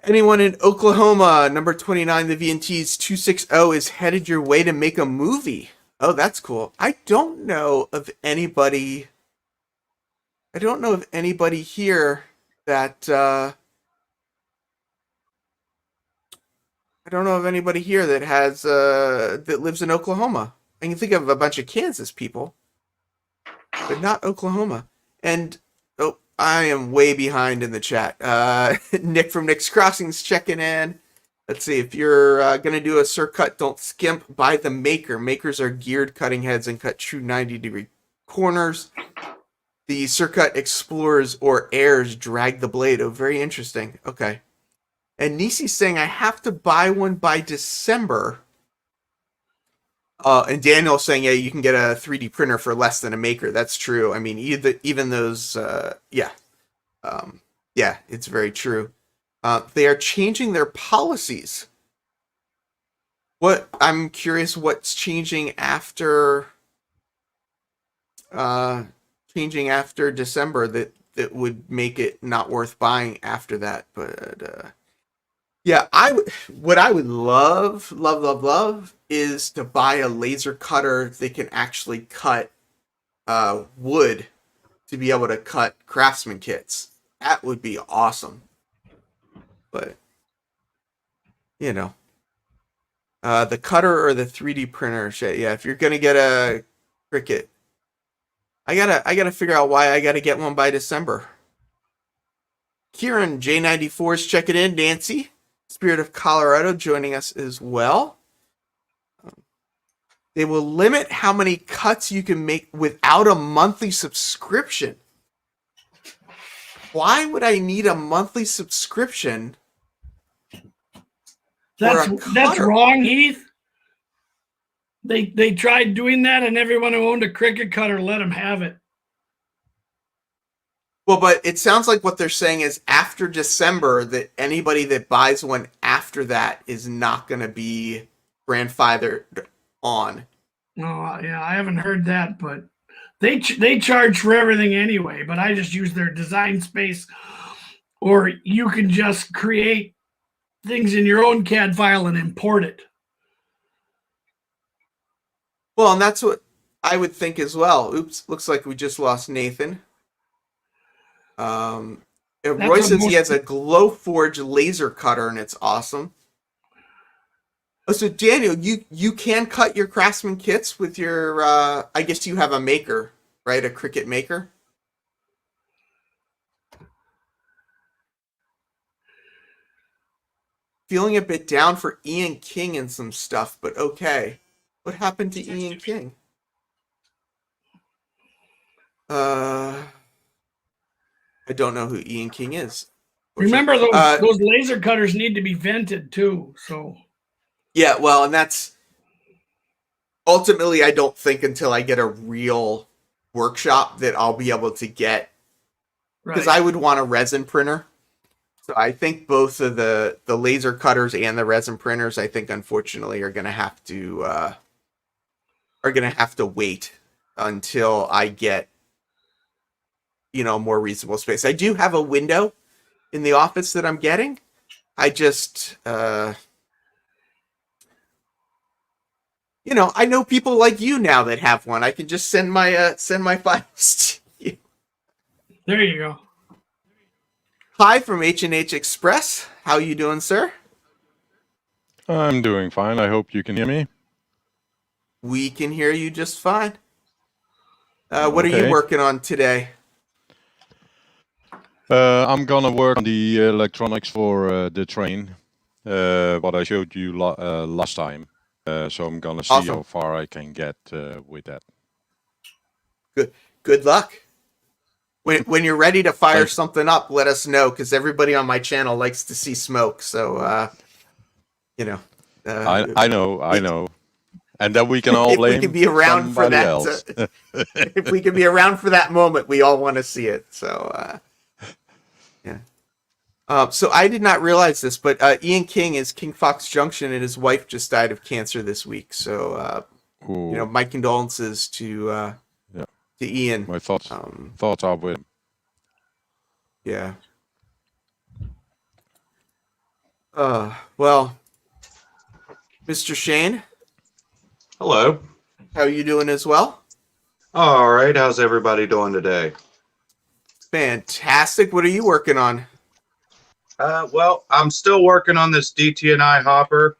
Anyone in Oklahoma, number 29, the VNT's 260 is headed your way to make a movie. Oh, that's cool. I don't know of anybody here that has that lives in Oklahoma. I can think of a bunch of Kansas people, but not Oklahoma. And oh, I am way behind in the chat. Nick from Nick's Crossings checking in. Let's see, if you're going to do a circut, don't skimp. Buy the maker. Makers are geared cutting heads and cut true 90-degree corners. The circut explorers or heirs drag the blade. Oh, very interesting. Okay. And Nisi's saying, I have to buy one by December. And Daniel's saying, yeah, you can get a 3D printer for less than a maker. That's true. I mean, even those, yeah, it's very true. They are changing their policies. I'm curious what's changing after December that would make it not worth buying after that. But yeah, what I would love is to buy a laser cutter that can actually cut wood to be able to cut craftsman kits. That would be awesome. But the cutter or the 3D printer, yeah, if you're gonna get a Cricut, I gotta figure out why I gotta get one by December. Kieran J94 is checking in. Nancy, Spirit of Colorado, joining us as well. They will limit how many cuts you can make without a monthly subscription. Why would I need a monthly subscription? That's wrong, Heath. They tried doing that, and everyone who owned a Cricut cutter let them have it. Well, but it sounds like what they're saying is after December, that anybody that buys one after that is not going to be grandfathered on. Oh, yeah, I haven't heard that, but they charge for everything anyway. But I just use their design space, or you can just create things in your own CAD file and import it. Well, and that's what I would think as well. Oops, looks like we just lost Nathan. Roy says he has a Glowforge laser cutter and it's awesome. Oh, so Daniel, you can cut your craftsman kits with your I guess you have a maker, right? A Cricut maker. Feeling a bit down for Ian King and some stuff, but okay. What happened to Ian King? I don't know who Ian King is. Remember, those laser cutters need to be vented too. So yeah, well, and that's ultimately, I don't think until I get a real workshop that I'll be able to get, because I would want a resin printer. So I think both of the laser cutters and the resin printers, I think, unfortunately, are going to have to wait until I get more reasonable space. I do have a window in the office that I'm getting. I just I know people like you now that have one. I can just send my files to you. There you go. Hi from H&H Express. How you doing, sir? I'm doing fine. I hope you can hear me. We can hear you just fine. What are you working on today? I'm gonna work on the electronics for the train, what I showed you last time. So I'm gonna see Awesome. how far I can get with that. Good luck. When you're ready to fire Thank- something up, let us know, because everybody on my channel likes to see smoke. So you know, I know, and then we can all if we blame can be around for somebody that, else. if we can be around for that moment, we all want to see it. So yeah. So I did not realize this, but Ian King is King Fox Junction, and his wife just died of cancer this week. So Ooh, my condolences to yeah. Ian. My thoughts are with him. Yeah. Well, Mr. Shane, Hello. how are you doing as well? All right. How's everybody doing today? Fantastic. What are you working on? Well, I'm still working on this DT&I hopper.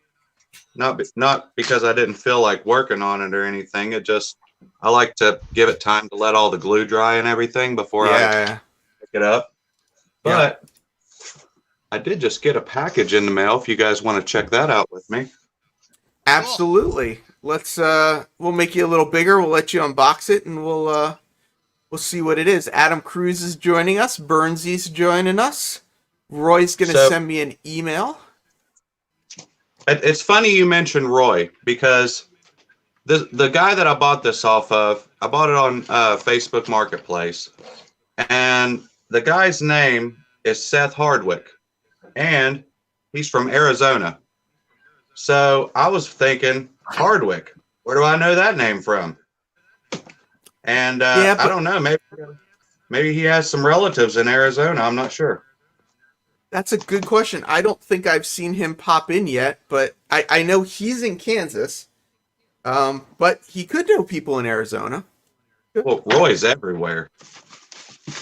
Not because I didn't feel like working on it or anything. It just I like to give it time to let all the glue dry and everything before I Yeah. pick it up. Yeah. But I did just get a package in the mail. If you guys want to check that out with me. Absolutely. Let's we'll make you a little bigger. We'll let you unbox it, and we'll see what it is. Adam Cruz is joining us. Burnsy's joining us. Roy's gonna So- send me an email. It's funny you mentioned Roy because the guy that I bought this off of, I bought it on Facebook Marketplace, and the guy's name is Seth Hardwick, and he's from Arizona. So I was thinking, Hardwick, where do I know that name from? And Yeah, but- I don't know, maybe he has some relatives in Arizona. I'm not sure. That's a good question. I don't think I've seen him pop in yet, but I know he's in Kansas. But he could know people in Arizona. Well, Roy's everywhere.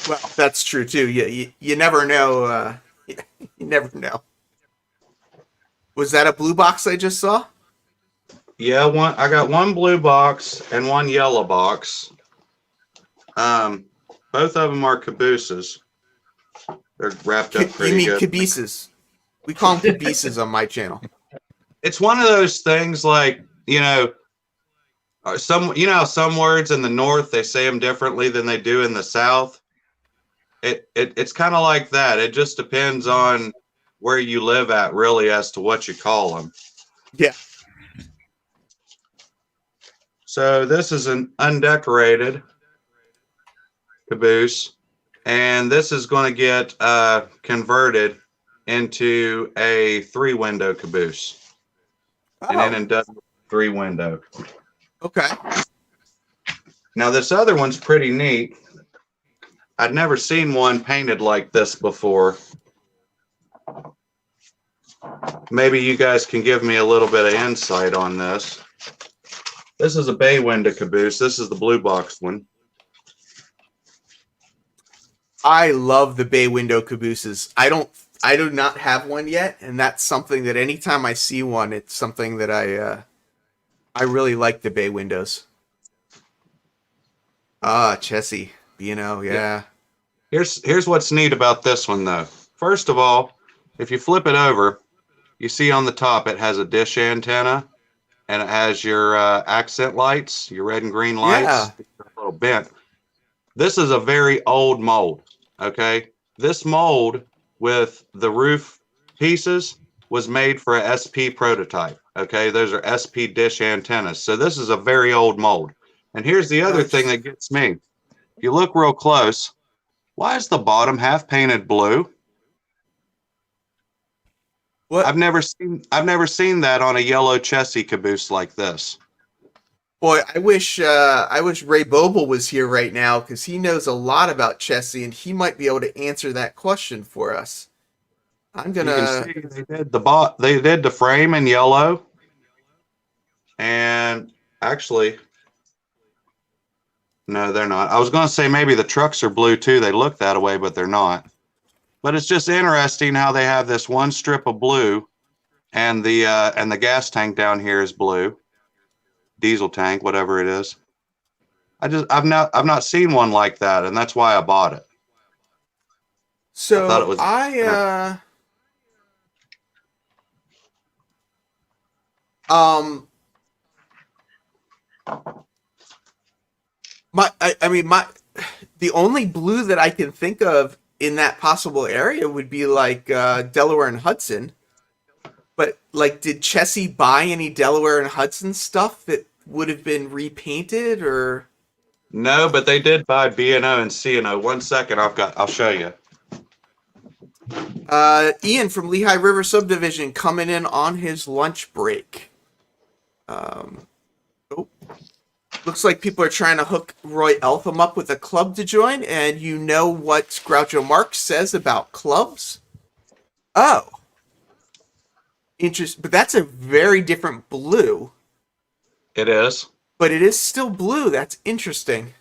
Well, that's true too. You never know. You never know. Was that a blue box I just saw? Yeah, I got one blue box and one yellow box. Both of them are cabooses. They're wrapped up You pretty mean good. cabooses? We call them cabooses on my channel. It's one of those things like, how some words in the north they say them differently than they do in the south. It's kind of like that. It just depends on where you live at, really, as to what you call them. Yeah. So this is an undecorated caboose, and this is going to get converted into a 3-window caboose, an in and done 3-window. Okay. Now this other one's pretty neat. I'd never seen one painted like this before. Maybe you guys can give me a little bit of insight on this. This is a bay window caboose. This is the blue box one. I love the bay window cabooses. I do not have one yet, and that's something that anytime I see one, it's something that I really like the bay windows. Chessie, yeah. Here's what's neat about this one though. First of all, if you flip it over, you see on the top it has a dish antenna, and it has your accent lights, your red and green lights. Yeah. A little bent. This is a very old mold. Okay, this mold with the roof pieces was made for a SP prototype. Okay, those are SP dish antennas. So this is a very old mold. And here's the other thing that gets me. If you look real close, why is the bottom half painted blue? What? I've never seen that on a yellow chassis caboose like this. Boy, I wish Ray Boble was here right now, because he knows a lot about chassis, and he might be able to answer that question for us. I'm gonna. You can see they did the frame in yellow, and actually, no, they're not. I was going to say maybe the trucks are blue too. They look that way, but they're not. But it's just interesting how they have this one strip of blue, and the gas tank down here is blue. Diesel tank, whatever it is. I've not seen one like that, and that's why I bought it. So thought it was. the only blue that I can think of in that possible area would be like Delaware and Hudson. But like, did Chessie buy any Delaware and Hudson stuff that would have been repainted, or? No, but they did buy B&O and C&O. 1 second, I'll show you. Ian from Lehigh River Subdivision coming in on his lunch break. Looks like people are trying to hook Roy Eltham up with a club to join, and you know what Groucho Marx says about clubs? Oh. But that's a very different blue. It is. But it is still blue. That's interesting.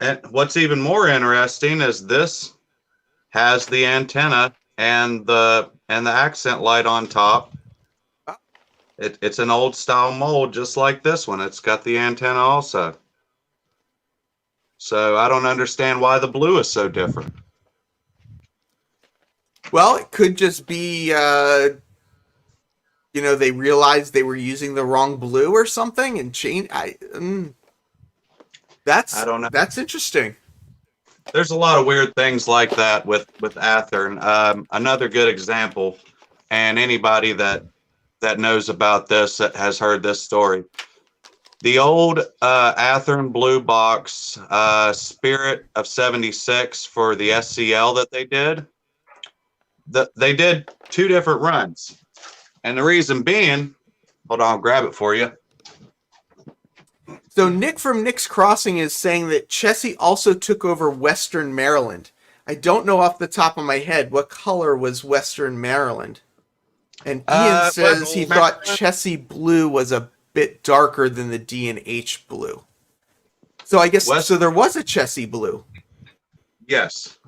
And what's even more interesting is this has the antenna and the accent light on top. It's an old style mold, just like this one. It's got the antenna also. So I don't understand why the blue is so different. Well, it could just be, they realized they were using the wrong blue or something and change. I don't know. That's interesting. There's a lot of weird things like that with Athearn. Another good example, and anybody that knows about this, that has heard this story. The old Athearn blue box Spirit of 76 for the SCL that they did. They did 2 different runs. And the reason being, hold on, I'll grab it for you. So Nick from Nick's Crossing is saying that Chessie also took over Western Maryland. I don't know off the top of my head what color was Western Maryland. And Ian says he thought Chessie blue was a bit darker than the D&H blue. So I guess so there was a Chessie blue. Yes.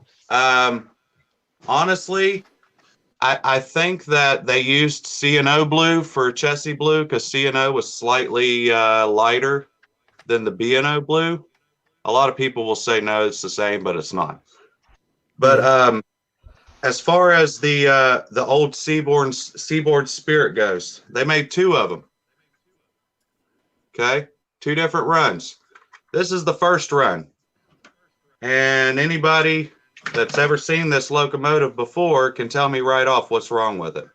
Honestly, I think that they used C&O blue for Chessie blue because C&O was slightly lighter than the B&O blue. A lot of people will say no, it's the same, but it's not. But as far as the old Seaboard Spirit goes, they made 2 of them. Okay, 2 different runs. This is the first run, and anybody that's ever seen this locomotive before can tell me right off what's wrong with it.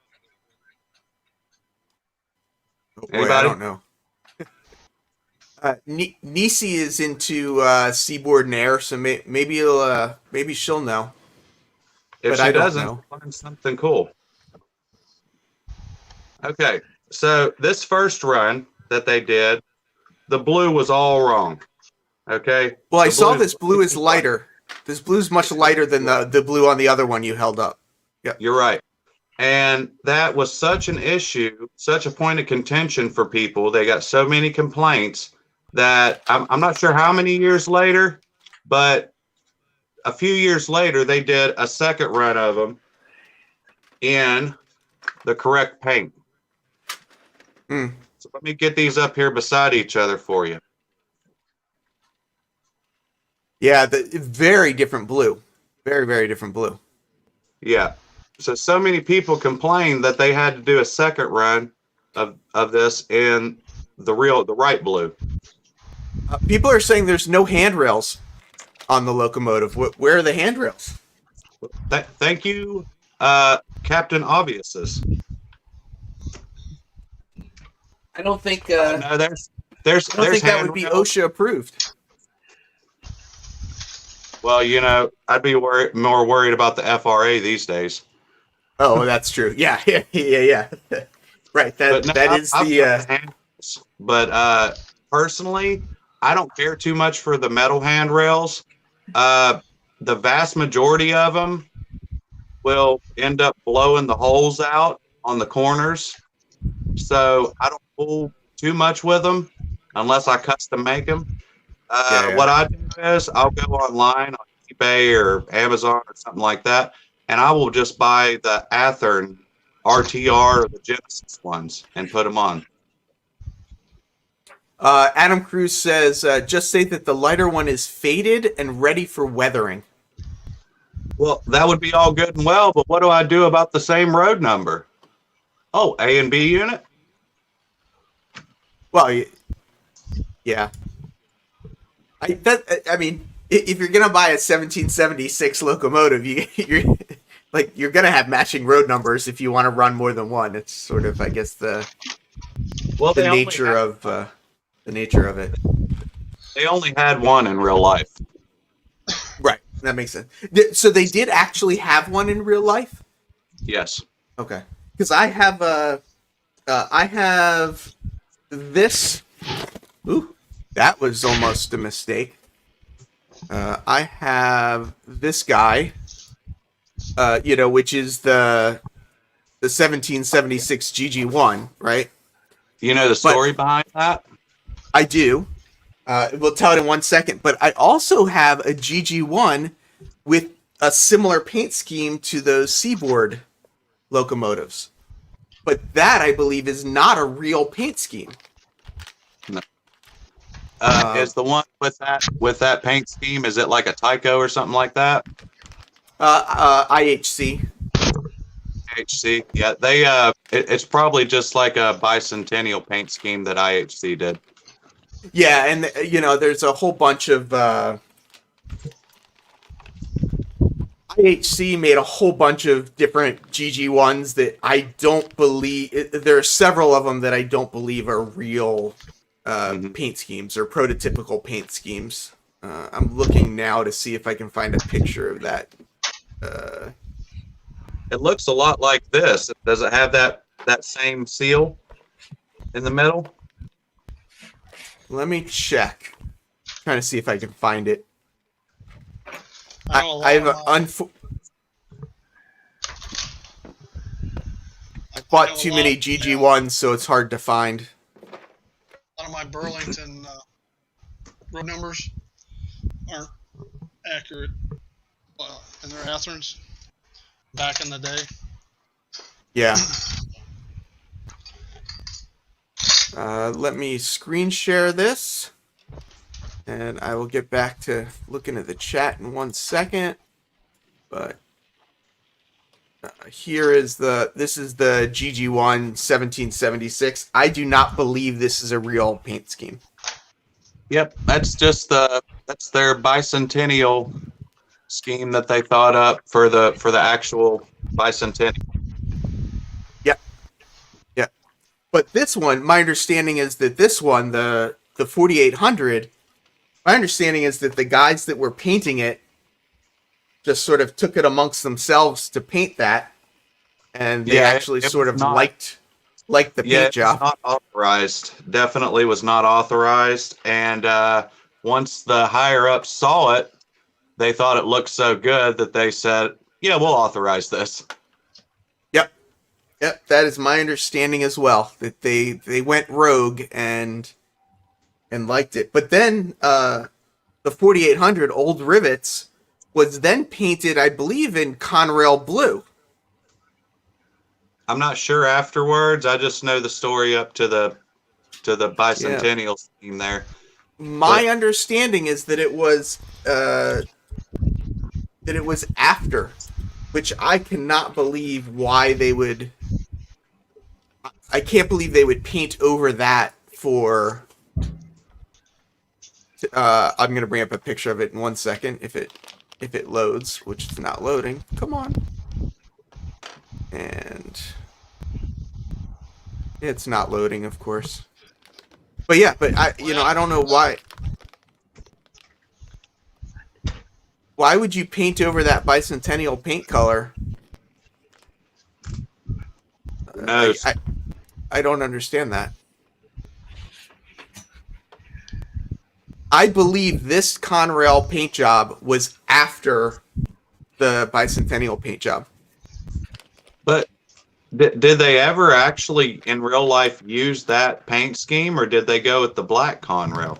Anybody? I don't know. Nisi is into Seaboard and Air, so maybe she'll know. If she doesn't, find something cool. Okay, so this first run that they did, the blue was all wrong. Okay. Well, I saw this blue is lighter. This blue is much lighter than the blue on the other one you held up. Yeah, you're right. And that was such an issue, such a point of contention for people. They got so many complaints that I'm not sure how many years later, but a few years later, they did a second run of them in the correct paint. So let me get these up here beside each other for you. Yeah, very different blue. Very, very different blue. Yeah. So many people complained that they had to do a second run of this in the right blue. People are saying there's no handrails on the locomotive. Where are the handrails? Thank you, Captain Obviouses. I don't think. No, I don't think that would be OSHA approved. Well, I'd be more worried about the FRA these days. Oh, that's true. Yeah. Right. That is the. But personally, I don't care too much for the metal handrails. The vast majority of them will end up blowing the holes out on the corners. So I don't fool too much with them unless I custom make them. What I do is I'll go online on eBay or Amazon or something like that, and I will just buy the Athearn RTR or the Genesis ones and put them on. Adam Cruz says, just say that the lighter one is faded and ready for weathering. Well, that would be all good and well, but what do I do about the same road number? Oh, A and B unit? Well, yeah. I mean, if you're gonna buy a 1776 locomotive, you're gonna have matching road numbers if you want to run more than one. It's sort of, I guess, the nature of it. They only had one in real life. Right, that makes sense. So they did actually have one in real life. Yes. Okay, because I have this. Ooh, that was almost a mistake. I have this guy, which is the 1776 GG1, right? You know the story behind that? I do. We'll tell it in 1 second. But I also have a GG1 with a similar paint scheme to those Seaboard locomotives. But that, I believe, is not a real paint scheme. No. Is the one with that paint scheme, is it like a Tyco or something like that? IHC. IHC, yeah. It's probably just like a bicentennial paint scheme that IHC did. Yeah, and there's a whole bunch of IHC made a whole bunch of different GG1s that I don't believe. There are several of them that I don't believe are real paint schemes or prototypical paint schemes. I'm looking now to see if I can find a picture of that. It looks a lot like this. Does it have that same seal in the middle? Let me check. Trying to see if I can find it. I bought too many GG1s, so it's hard to find. A lot of my Burlington road numbers aren't accurate in their Atherns back in the day. Yeah. Let me screen share this, and I will get back to looking at the chat in 1 second. But this is the GG1 1776. I do not believe this is a real paint scheme. Yep, that's their bicentennial scheme that they thought up for the actual bicentennial. But this one, my understanding is that this one, the 4800, my understanding is that the guys that were painting it just sort of took it amongst themselves to paint that, and they actually sort of liked the paint job. Not authorized. Definitely was not authorized. And once the higher ups saw it, they thought it looked so good that they said, "Yeah, we'll authorize this." Yep, that is my understanding as well. That they went rogue and liked it. But then the 4800 Old Rivets was then painted, I believe, in Conrail blue. I'm not sure afterwards. I just know the story up to the bicentennial scheme there. My understanding is that it was after, which I cannot believe why they would. I can't believe they would paint over that for. I'm going to bring up a picture of it in 1 second if it loads, which is not loading. Come on. And it's not loading, of course. But yeah, I don't know why. Why would you paint over that bicentennial paint color? I don't understand that. I believe this Conrail paint job was after the bicentennial paint job. But did they ever actually in real life use that paint scheme, or did they go with the black Conrail?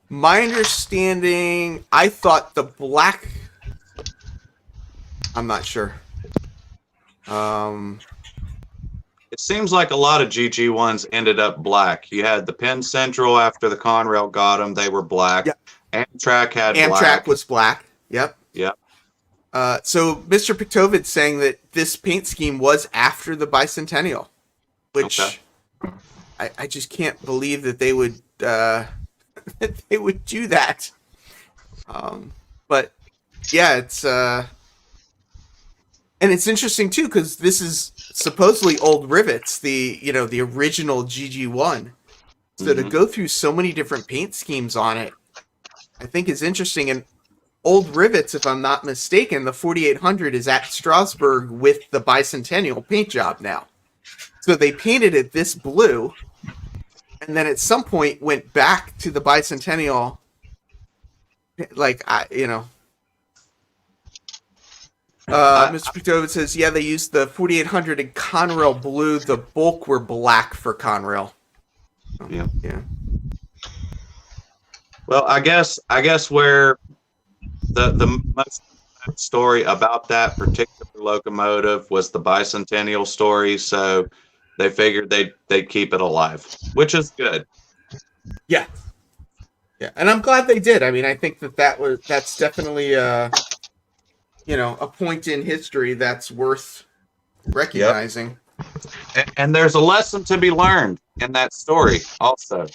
My understanding, I thought the black. I'm not sure. It seems like a lot of GG1s ended up black. You had the Penn Central after the Conrail got them; they were black. Yep. Amtrak had Amtrak black. was black. Yep. Yep. So Mr. Piktovid's saying that this paint scheme was after the bicentennial, which Okay. I just can't believe that they would that they would do that. But yeah, it's and it's interesting too because this is supposedly old rivets, the original GG1. So to go through so many different paint schemes on it, I think is interesting. And old rivets, if I'm not mistaken, the 4800 is at Strasbourg with the bicentennial paint job now. So they painted it this blue, and then at some point went back to the bicentennial. Mr. Piktovid says, yeah, they used the 4800 in Conrail blue. The bulk were black for Conrail. Yeah. Yeah. Well, I guess where the most story about that particular locomotive was the bicentennial story, so they figured they'd keep it alive, which is good. Yeah. Yeah, and I'm glad they did. I mean, I think that's definitely a point in history that's worth recognizing. And there's a lesson to be learned in that story also.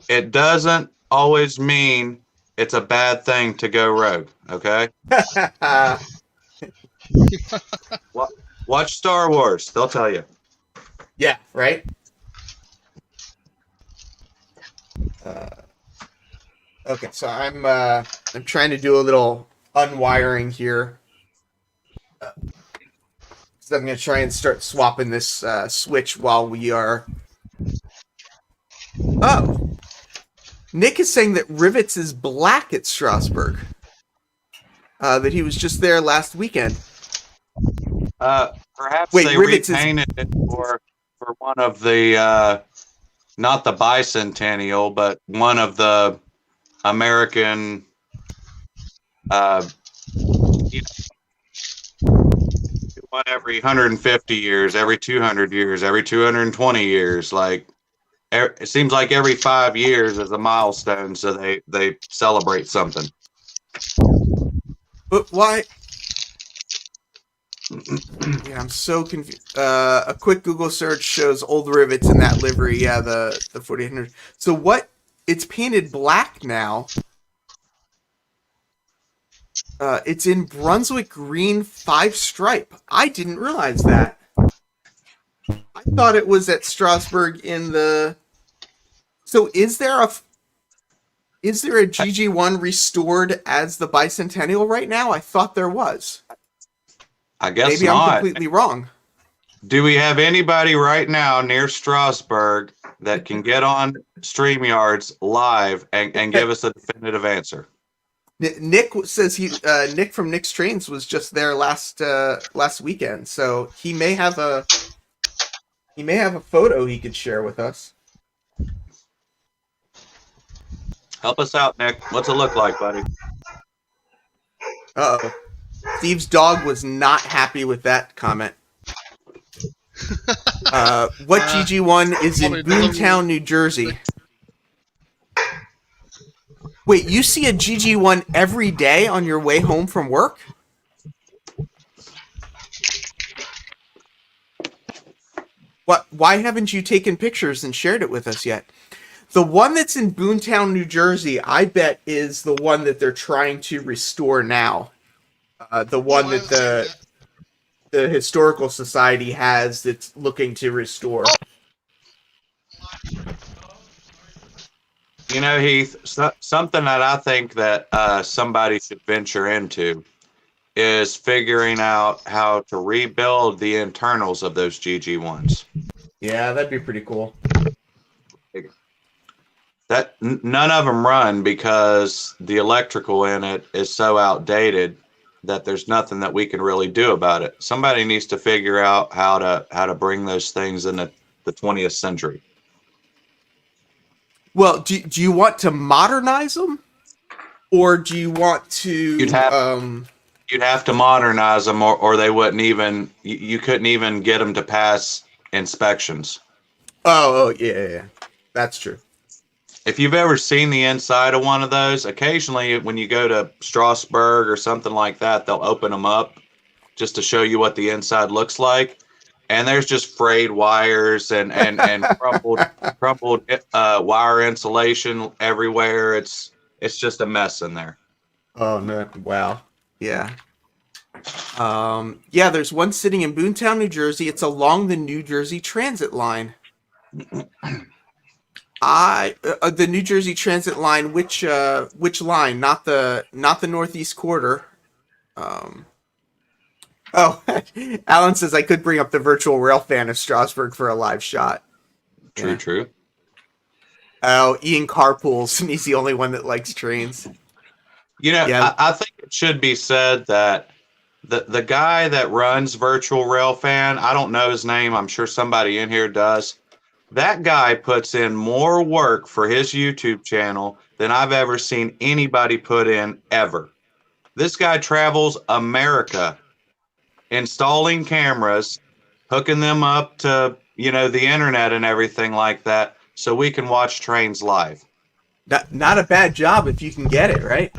It doesn't always mean it's a bad thing to go rogue, okay? Watch Star Wars, they'll tell you. Yeah, right? Okay, so I'm trying to do a little unwiring here. So I'm going to try and start swapping this switch while we are... Oh! Nick is saying that Rivets is black at Strasbourg. That he was just there last weekend. Perhaps Wait, they Rivets repainted it for one of the, not the bicentennial, but one of the American, one every 150 years, every 200 years, every 220 years. Like, it seems like every 5 years is a milestone, so they celebrate something. But why? Yeah, I'm so confused. A quick Google search shows old rivets in that livery. Yeah, the 4800. So what? It's painted black now. It's in Brunswick green 5-stripe. I didn't realize that. I thought it was at Strasbourg in the... So is there a GG1 restored as the bicentennial right now? I thought there was. I guess Maybe not. I'm completely wrong. Do we have anybody right now near Strasbourg that can get on StreamYards live and give us a definitive answer? Nick says Nick from Nick's Trains was just there last weekend, so he may have a photo he could share with us. Help us out, Nick. What's it look like, buddy? Uh-oh. Steve's dog was not happy with that comment. What GG1 is in Boomtown, New Jersey? Wait, you see a GG1 every day on your way home from work? What? Why haven't you taken pictures and shared it with us yet? The one that's in Boomtown, New Jersey, I bet is the one that they're trying to restore now. The one that the Historical Society has that's looking to restore. You know, Heath, something that I think that somebody should venture into is figuring out how to rebuild the internals of those GG1s. Yeah, that'd be pretty cool. None of them run because the electrical in it is so outdated that there's nothing that we can really do about it. Somebody needs to figure out how to bring those things in the 20th century. Well, do you want to modernize them, or do you want to? You'd have to modernize them, or they wouldn't even. You couldn't even get them to pass inspections. Oh, yeah, that's true. if you've ever seen the inside of one of those, occasionally when you go to Strasbourg or something like that, they'll open them up just to show you what the inside looks like. And there's just frayed wires and crumpled wire insulation everywhere. It's just a mess in there. Oh no! Wow. Yeah. Yeah. There's one sitting in Boontown, New Jersey. It's along the New Jersey Transit line. The New Jersey Transit line. Which line? Not the Northeast Quarter. Oh, Alan says I could bring up the virtual rail fan of Strasbourg for a live shot. True, Yeah. true. Oh, Ian carpools, and he's the only one that likes trains. You know, Yeah. I think it should be said that the guy that runs Virtual Railfan, I don't know his name. I'm sure somebody in here does. That guy puts in more work for his YouTube channel than I've ever seen anybody put in ever. This guy travels America installing cameras, hooking them up to, the internet and everything like that so we can watch trains live. Not a bad job if you can get it, right?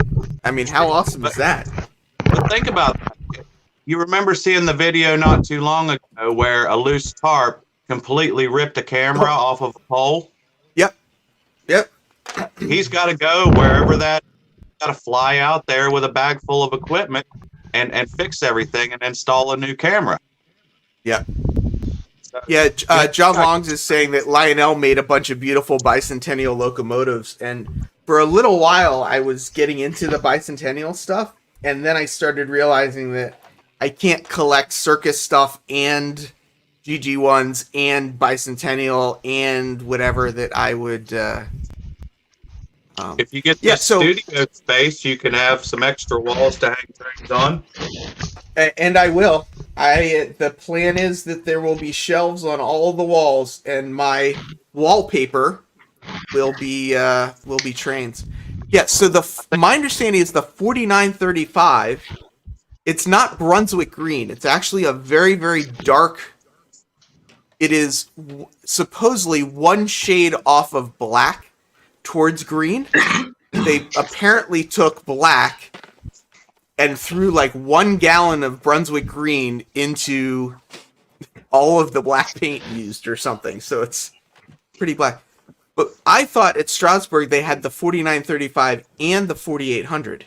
I mean, how awesome is that? But think about that. You remember seeing the video not too long ago where a loose tarp completely ripped a camera off of a pole? Yep. He's got to go wherever got to fly out there with a bag full of equipment and fix everything and install a new camera. Yep. So, Yeah, John Longs is saying that Lionel made a bunch of beautiful bicentennial locomotives, and for a little while I was getting into the bicentennial stuff, and then I started realizing that I can't collect circus stuff and GG1s and bicentennial and whatever that I would... if you get the studio space, you can have some extra walls to hang trains on. And I will. The plan is that there will be shelves on all the walls, and my wallpaper will be trains. Yeah. So my understanding is the 4935. It's not Brunswick green. It's actually a very, very dark. It is supposedly one shade off of black towards green. They apparently took black and threw like 1 gallon of Brunswick green into all of the black paint used or something. So it's pretty black. But I thought at Strasbourg they had the 4935 and the 4800.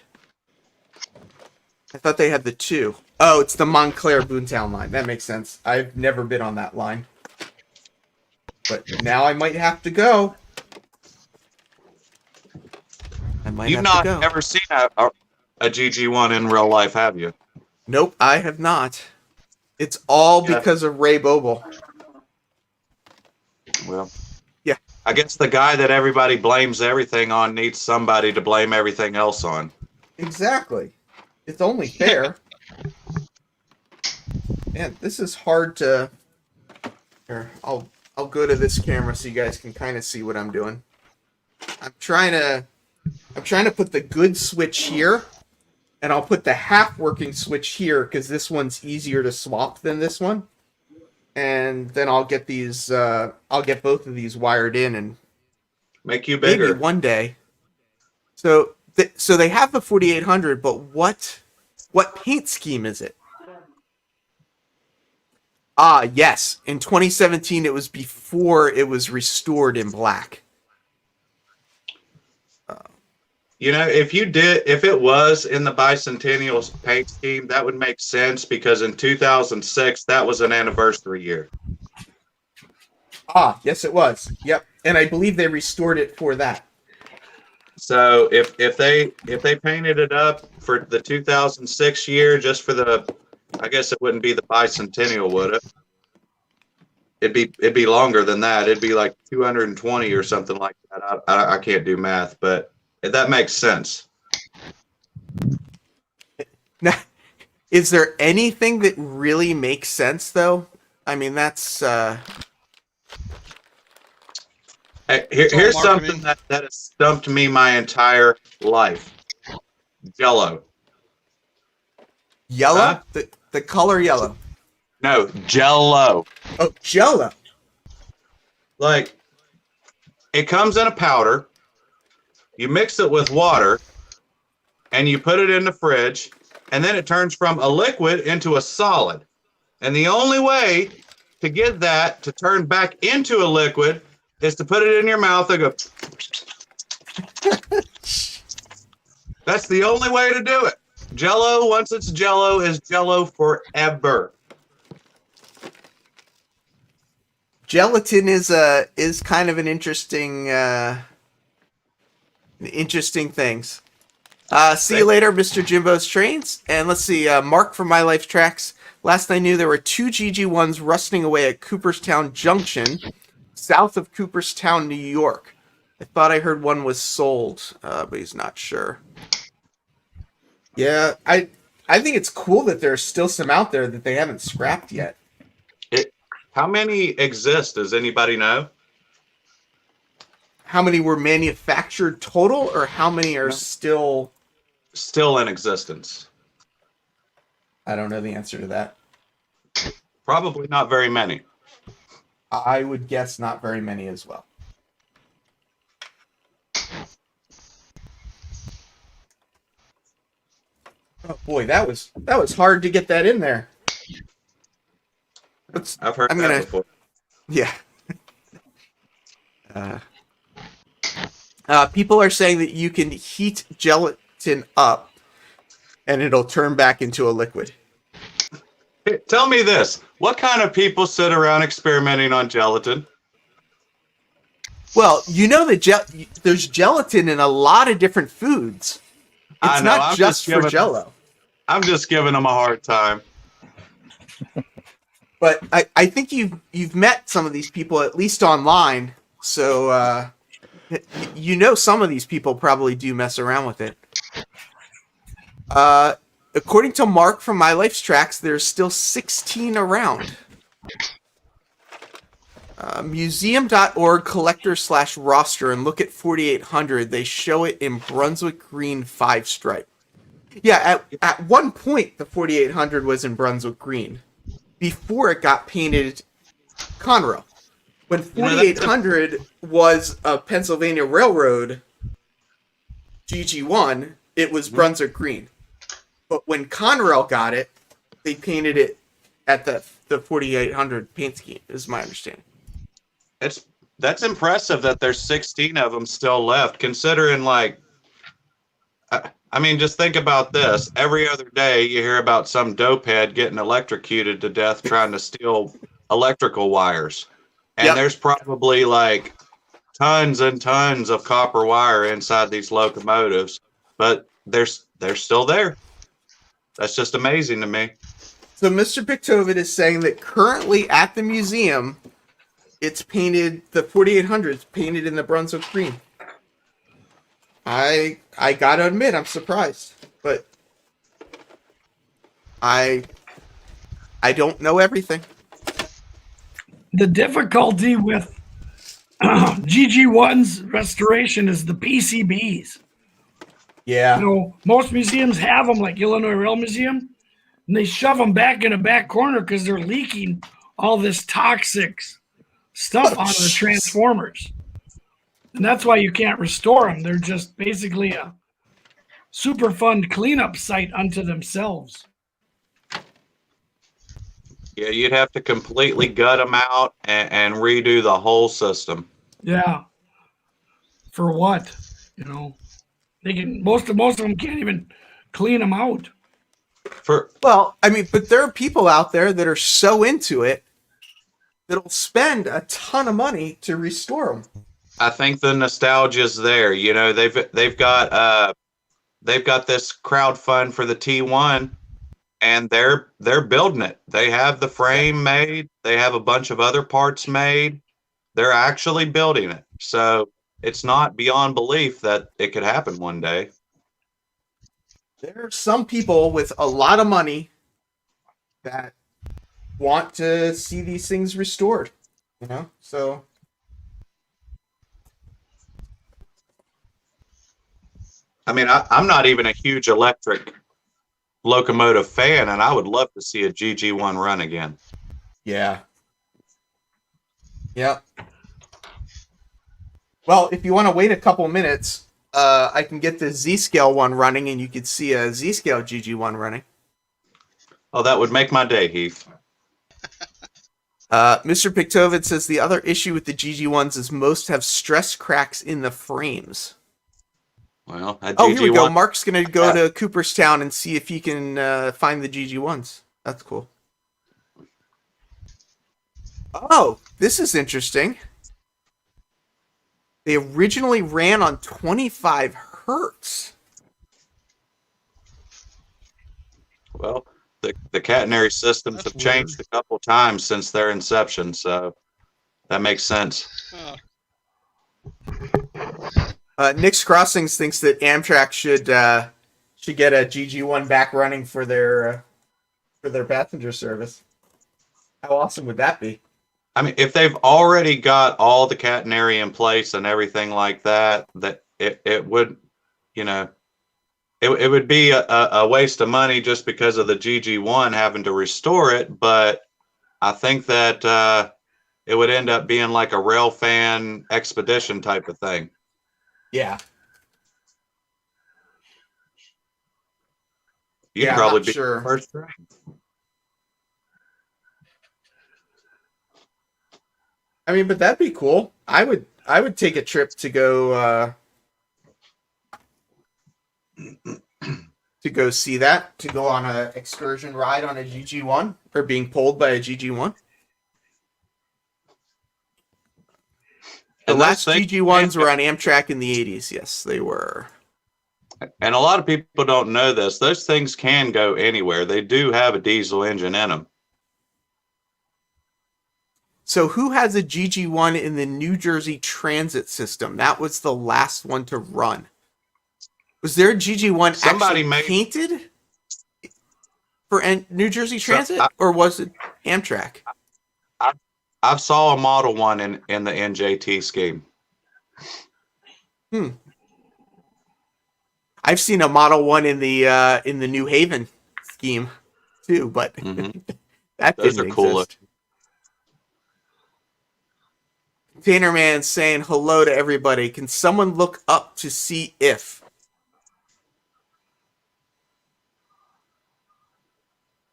I thought they had the two. Oh, it's the Montclair Boontown line. That makes sense. I've never been on that line. But now I might have to go. You've not ever seen a GG1 in real life, have you? Nope, I have not. It's all because of Ray Boble. Well, yeah. I guess the guy that everybody blames everything on needs somebody to blame everything else on. Exactly. It's only fair. Man, this is hard to... Here, I'll go to this camera so you guys can kind of see what I'm doing. I'm trying to put the good switch here, and I'll put the half working switch here because this one's easier to swap than this one. And then I'll get these. I'll get both of these wired in and make you bigger maybe one day. So they have the 4800, but what paint scheme is it? Ah, yes. In 2017, it was before it was restored in black. If it was in the bicentennial paint scheme, that would make sense because in 2006, that was an anniversary year. Ah, yes, it was. Yep. And I believe they restored it for that. So if they painted it up for the 2006 year, just for I guess it wouldn't be the bicentennial, would it? It'd be longer than that. It'd be like 220 or something like that. I can't do math, but that makes sense. Now, is there anything that really makes sense, though? I mean, that's... Here's something that has stumped me my entire life. Jello. Yellow? Huh? The color yellow? No, Jello. Oh, Jello. Like, it comes in a powder. You mix it with water, and you put it in the fridge, and then it turns from a liquid into a solid. And the only way to get that to turn back into a liquid is to put it in your mouth and go. That's the only way to do it. Jello, once it's Jello, is Jello forever. Gelatin is kind of an interesting things. See you later, Mr. Jimbo's Trains. And let's see, Mark from My Life Tracks. Last I knew, there were 2 GG1s rusting away at Cooperstown Junction, south of Cooperstown, New York. I thought I heard one was sold, but he's not sure. Yeah, I think it's cool that there's still some out there that they haven't scrapped yet. How many exist? Does anybody know? How many were manufactured total, or how many are still in existence? I don't know the answer to that. Probably not very many. I would guess not very many as well. Oh boy, that was hard to get that in there. I've heard that before. Yeah. People are saying that you can heat gelatin up and it'll turn back into a liquid. Hey, tell me this. What kind of people sit around experimenting on gelatin? Well, you know that there's gelatin in a lot of different foods. It's not just for Jello. I'm just giving them a hard time. But I think you've met some of these people, at least online, so you know some of these people probably do mess around with it. According to Mark from My Life's Tracks, there's still 16 around. Museum.org collector/roster, and look at 4800. They show it in Brunswick Green 5-stripe. Yeah, at one point the 4800 was in Brunswick Green before it got painted Conroe. When 4800 was a Pennsylvania Railroad GG1, it was Brunswick Green. But when Conrail got it, they painted it at the 4800 paint scheme, is my understanding. That's impressive that there's 16 of them still left, considering, like, I mean, just think about this. Every other day you hear about some dopehead getting electrocuted to death trying to steal electrical wires. And there's probably like tons and tons of copper wire inside these locomotives, but they're still there. That's just amazing to me. So Mr. Pictovid is saying that currently at the museum, it's painted, the 4800 is painted in the Brunswick Green. I gotta admit, I'm surprised, but I don't know everything. The difficulty with GG1's restoration is the PCBs. Yeah. You know, most museums have them, like Illinois Rail Museum, and they shove them back in a back corner because they're leaking all this toxic stuff out of the transformers. And that's why you can't restore them. They're just basically a Superfund cleanup site unto themselves. Yeah, you'd have to completely gut them out and redo the whole system. Yeah. For what? You know, they can most of them can't even clean them out. Well, I mean, but there are people out there that are so into it that'll spend a ton of money to restore them. I think the nostalgia's there. You know, they've got this crowdfund for the T1, and they're building it. They have the frame made. They have a bunch of other parts made. They're actually building it. So it's not beyond belief that it could happen one day. There are some people with a lot of money that want to see these things restored, you know? So I mean, I'm not even a huge electric locomotive fan, and I would love to see a GG1 run again. yeah. Yep. Well, if you want to wait a couple minutes, I can get the Z-Scale one running, and you could see a Z-Scale GG1 running. Oh, that would make my day, Heath. Mr. Pictovid says the other issue with the GG1s is most have stress cracks in the frames. Well, that Oh, here we go. GG1 Mark's going to go to Cooperstown and see if he can find the GG1s. That's cool. Oh, this is interesting. They originally ran on 25 hertz. Well, the catenary systems That's have changed a couple times since their inception, so that makes sense. Nick's Crossings thinks that Amtrak should get a GG1 back running for their passenger service. How awesome would that be? I mean, if they've already got all the catenary in place and everything like that, that it would, you know, it would be a waste of money just because of the GG1 having to restore it. But I think that it would end up being like a rail fan expedition type of thing. Yeah. You'd Yeah, probably I'm be sure. the first train. I mean, but that'd be cool. I would take a trip to go see that, to go on a excursion ride on a GG1 or being pulled by a GG1. The And last those things GG1s were on Amtrak in the 80s. Yes, they were. And a lot of people don't know this. Those things can go anywhere. They do have a diesel engine in them. So who has a GG1 in the New Jersey Transit system? That was the last one to run. Was there a GG1 Somebody actually made- painted for New Jersey Transit, I- or was it Amtrak? I saw a Model 1 in the NJT scheme. I've seen a Model 1 in the New Haven scheme too, but that Those didn't are cool. exist. Container Man saying hello to everybody. Can someone look up to see if?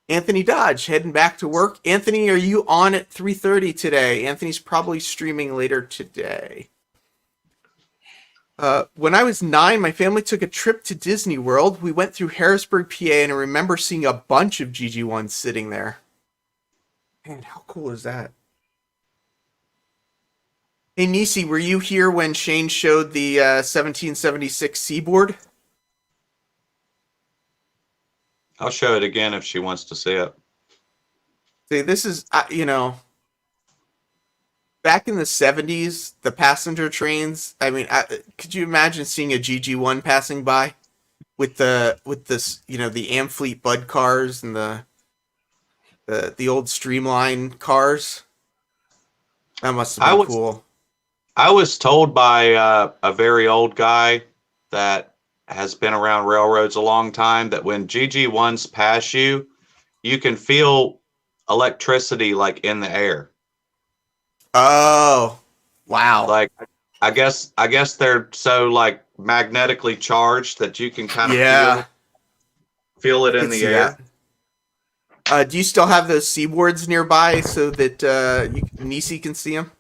Anthony Dodge heading back to work. Anthony, are you on at 3:30 today? Anthony's probably streaming later today. When I was 9, my family took a trip to Disney World. We went through Harrisburg, PA, and I remember seeing a bunch of GG1s sitting there. Man, how cool is that? Hey, Nisi, were you here when Shane showed the 1776 Seaboard? I'll show it again if she wants to see it. See, this is, back in the 70s, the passenger trains, I mean, could you imagine seeing a GG1 passing by with this, the Amfleet Bud cars and the old Streamline cars? That must have been cool. I was told by a very old guy that has been around railroads a long time that when GG1s pass you, you can feel electricity like in the air. Oh, wow. Like I guess they're so like magnetically charged that you can kind of feel it in the air. Do you still have those seaboards nearby so that Nisi can see them?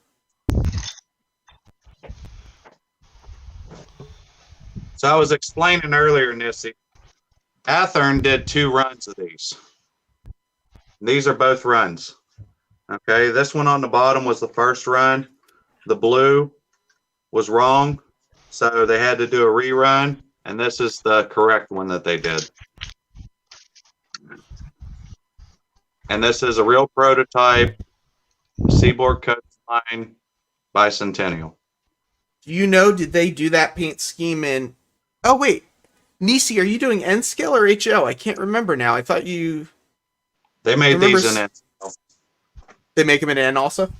So I was explaining earlier, Nissy, Athern did 2 runs of these. These are both runs. Okay, this one on the bottom was the first run. The blue was wrong, so they had to do a rerun, and this is the correct one that they did. And this is a real prototype Seaboard Coastline Bicentennial. Do you know, did they do that paint scheme in... Oh, wait. Nisi, are you doing N scale or HO? I can't remember now. I thought you... They made these in N. They make them in N also?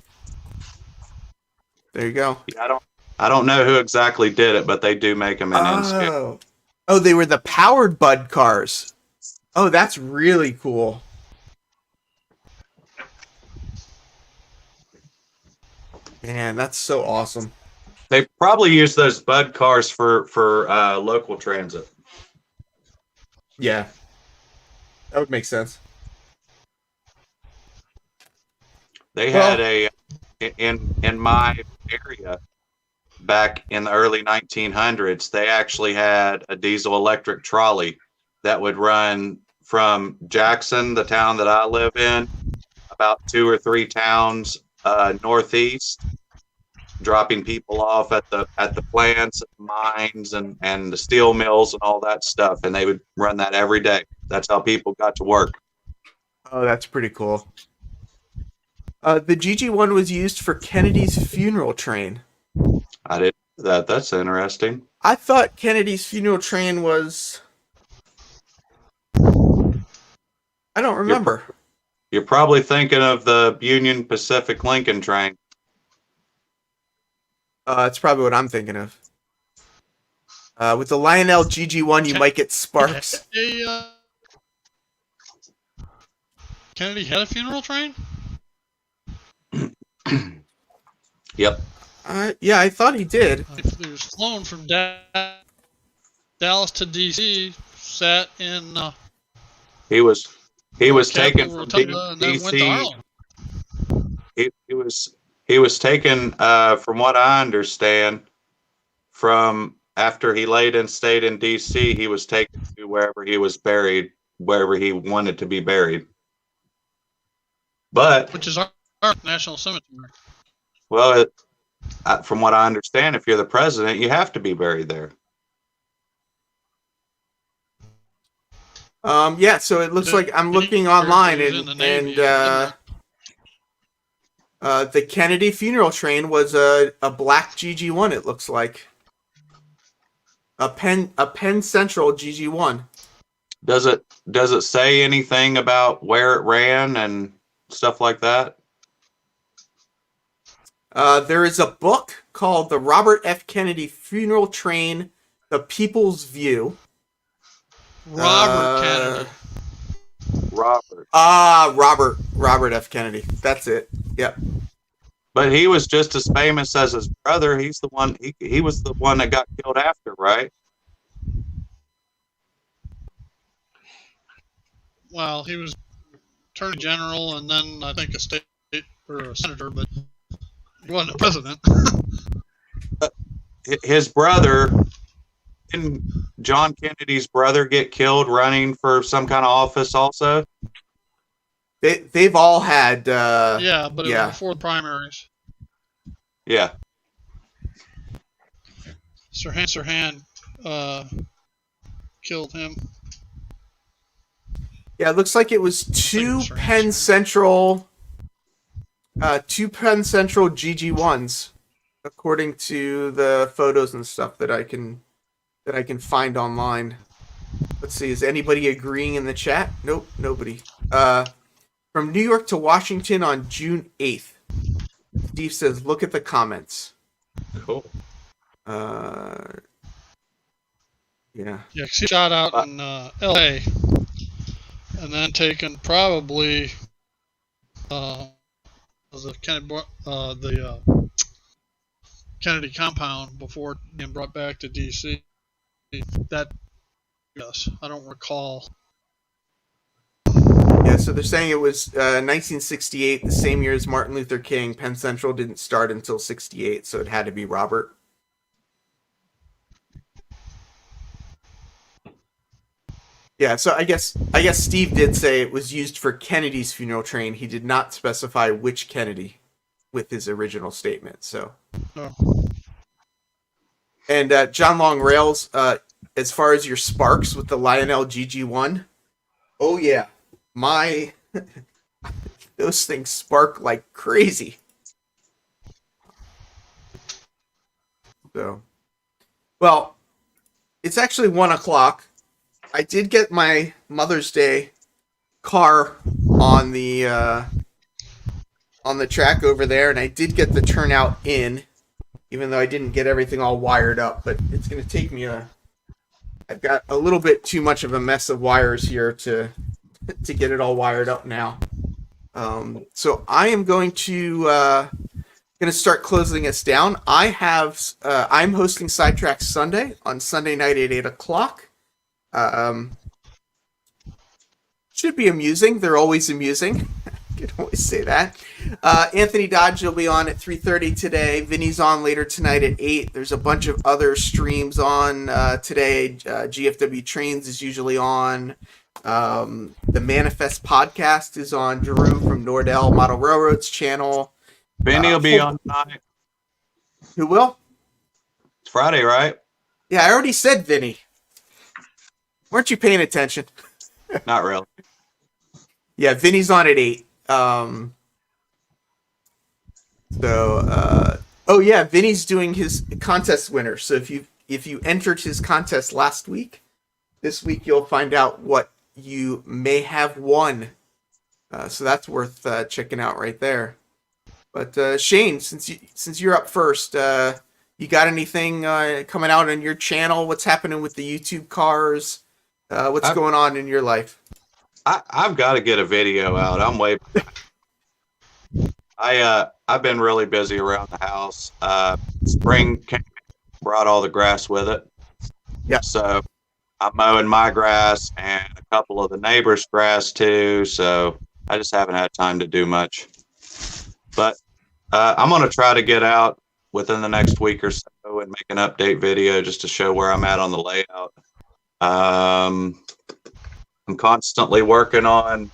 There you go. Yeah, I don't know who exactly did it, but they do make them in N scale. Oh, they were the powered Bud cars. Oh, that's really cool. Man, that's so awesome. They probably use those bud cars for local transit. Yeah, that would make sense. They Well- had in my area back in the early 1900s. They actually had a diesel electric trolley that would run from Jackson, the town that I live in, about 2 or 3 towns northeast, dropping people off at the plants, mines, and the steel mills and all that stuff. And they would run that every day. That's how people got to work. Oh, that's pretty cool. The GG1 was used for Kennedy's funeral train. I didn't know that. That's interesting. I thought Kennedy's funeral train was... I don't remember. You're probably thinking of the Union Pacific Lincoln train. That's probably what I'm thinking of. With the Lionel GG1, you might get sparks. Kennedy had a funeral train? Yep. Yeah, I thought he did. He was flown from Dallas to D.C., sat in... He was taken Capitol from Rotunda and then went to DC. Arlen. He was taken, from what I understand, from after he laid and stayed in DC, he was taken to wherever he was buried, wherever he wanted to be buried. But Which is our national cemetery. well, from what I understand, if you're the president, you have to be buried there. Yeah, so it looks like I'm looking online, and the Kennedy funeral train was a black GG1. It looks like a Penn Central GG1. Does it say anything about where it ran and stuff like that? There is a book called The Robert F. Kennedy Funeral Train: The People's View. Robert Kennedy. Robert F. Kennedy. That's it. Yep. But he was just as famous as his brother. He's the one. He was the one that got killed after, right? Well, he was attorney general and then I think a state or a senator, but he wasn't a president. His brother, didn't John Kennedy's brother get killed running for some kind of office also? They've all had. Yeah, but it was before the primaries. Yeah. Sirhan killed him. Yeah, it looks like it was two Penn Central GG1s, according to the photos and stuff that I can find online. Let's see, is anybody agreeing in the chat? Nope, nobody. From New York to Washington on June 8th. Steve says, look at the comments. Cool. Yeah. Yeah, 'cause he shot out in L.A. and then taken probably the Kennedy compound before being brought back to D.C. Yes, I don't recall. Yeah, so they're saying it was 1968, the same year as Martin Luther King. Penn Central didn't start until 68, so it had to be Robert. Yeah, so I guess Steve did say it was used for Kennedy's funeral train. He did not specify which Kennedy with his original statement. So, No. And John Long Rails, as far as your sparks with the Lionel GG1, oh yeah, those things spark like crazy. So, well, it's actually 1 o'clock. I did get my Mother's Day car on the track over there, and I did get the turnout in, even though I didn't get everything all wired up. But it's going to take me I've got a little bit too much of a mess of wires here to get it all wired up now. So I am going to going to start closing us down. I'm hosting Sidetrack Sunday on Sunday night at 8 o'clock. Should be amusing. They're always amusing. I can always say that. Anthony Dodge will be on at 3:30 today. Vinny's on later tonight at 8. There's a bunch of other streams on today. GFW Trains is usually on. The Manifest podcast is on Drew from Nordell Model Railroads channel. Vinny will be on tonight. Who will? It's Friday, right? Yeah, I already said Vinny. Weren't you paying attention? Not really. Yeah, Vinny's on at 8. Vinny's doing his contest winner. So if you entered his contest last week, this week you'll find out what you may have won. So that's worth checking out right there. But Shane, since you're up first, you got anything coming out on your channel? What's happening with the YouTube cars? What's going on in your life? I've got to get a video out. I'm way behind. I've been really busy around the house. Spring came, brought all the grass with it. Yeah. So I'm mowing my grass and a couple of the neighbors' grass too. So I just haven't had time to do much. But I'm going to try to get out within the next week or so and make an update video just to show where I'm at on the layout. I'm constantly working on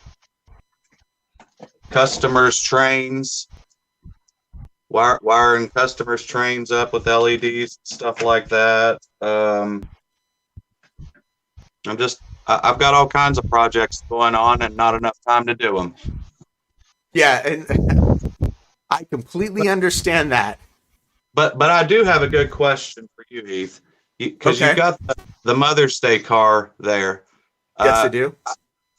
customers' trains, wiring customers' trains up with LEDs, stuff like that. I've got all kinds of projects going on and not enough time to do them. Yeah, and I completely understand that. But I do have a good question for you, Heath, because Okay. you've got the Mother's Day car there. Yes, I do.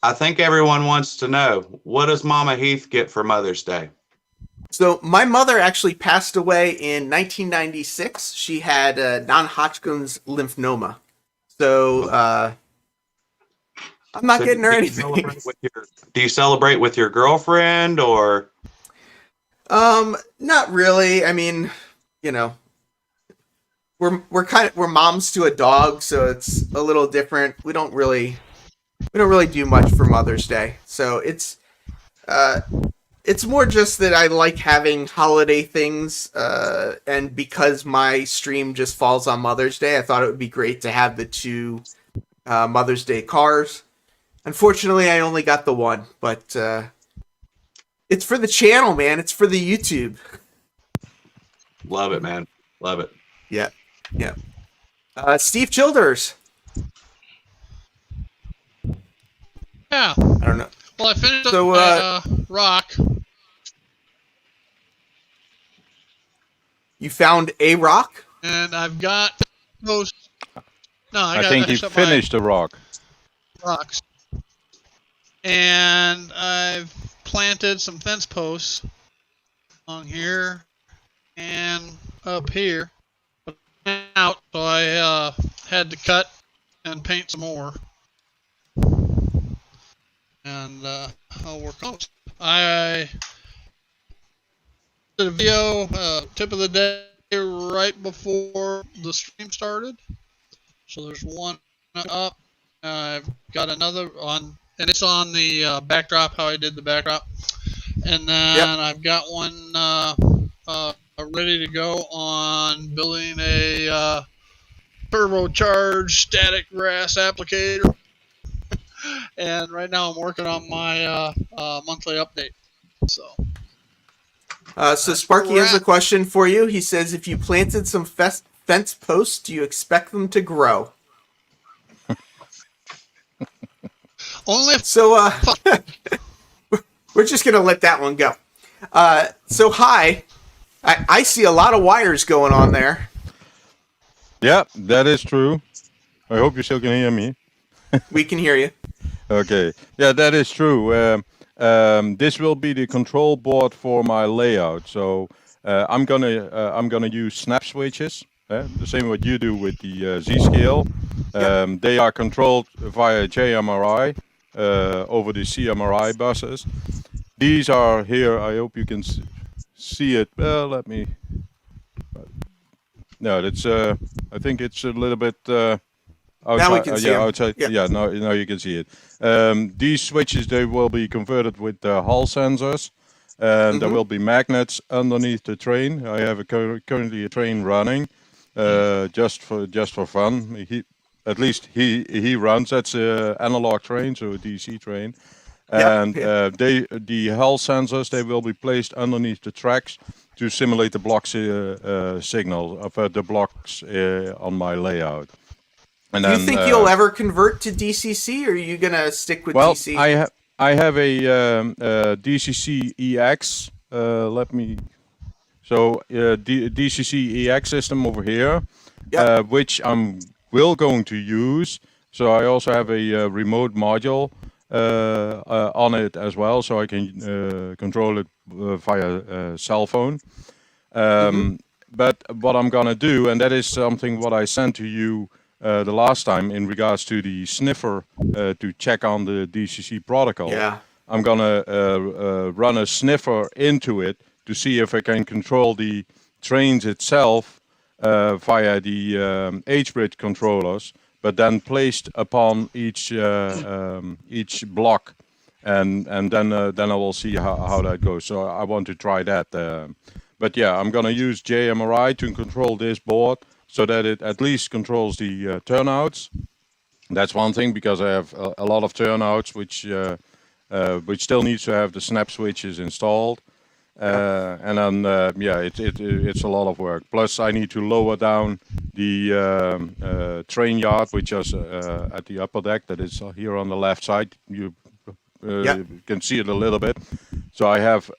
I think everyone wants to know, what does Mama Heath get for Mother's Day? So my mother actually passed away in 1996. She had non-Hodgkin's lymphoma. So I'm not getting her anything. Do you celebrate with your girlfriend or? Not really. I mean, you know, we're moms to a dog, so it's a little different. We don't really do much for Mother's Day. So it's more just that I like having holiday things, and because my stream just falls on Mother's Day, I thought it would be great to have the two Mother's Day cars. Unfortunately, I only got the one, but it's for the channel, man. It's for the YouTube. Love it, man. Love it. Yeah. Steve Childers. Yeah. I don't know. Well, I finished up So, my rock. You found a rock? And I've got those. No, I think he finished the rock. Rocks. And I've planted some fence posts on here and up here. But out, so I had to cut and paint some more. And I'll work on it. I did a video, tip of the day, right before the stream started. So there's one up. I've got another on, and it's on the backdrop, how I did the backdrop. And then I've got one ready to go on building a turbocharged static grass applicator. And right now I'm working on my monthly update. So Sparky has a question for you. He says, if you planted some fence posts, do you expect them to grow? only if So we're just gonna let that one go. So hi, I see a lot of wires going on there. Yeah, that is true. I hope you still can hear me. We can hear you. Okay. Yeah, that is true. This will be the control board for my layout. So I'm gonna use snap switches, the same what you do with the Z scale. They are controlled via JMRI over the CMRI buses. These are here. I hope you can see it. Let me. No, it's. I think it's a little bit. Outside, Now we can see 'em. outside. Yeah. Yeah, now you can see it. These switches, they will be converted with Hall sensors, and there will be magnets underneath the train. I have currently a train running, just for fun. At least he runs. That's an analog train, so a DC train. And the Hall sensors, they will be placed underneath the tracks to simulate the block signal of the blocks on my layout. And Do you then, think you'll ever convert to DCC, or are you gonna stick with well, DC? I have a DCC EX. Let me. So DCC EX system over here, which I'm going to use. So I also have a remote module on it as well, so I can control it via cell phone. But what I'm gonna do, and that is something what I sent to you the last time in regards to the sniffer to check on the DCC protocol. Yeah. I'm gonna run a sniffer into it to see if I can control the trains itself via the H-bridge controllers, but then placed upon each block, and then I will see how that goes. So I want to try that. But yeah, I'm gonna use JMRI to control this board so that it at least controls the turnouts. That's one thing, because I have a lot of turnouts which still needs to have the snap switches installed. And then it's a lot of work. Plus I need to lower down the train yard, which is at the upper deck. That is here on the left side. You can see it a little bit. So I have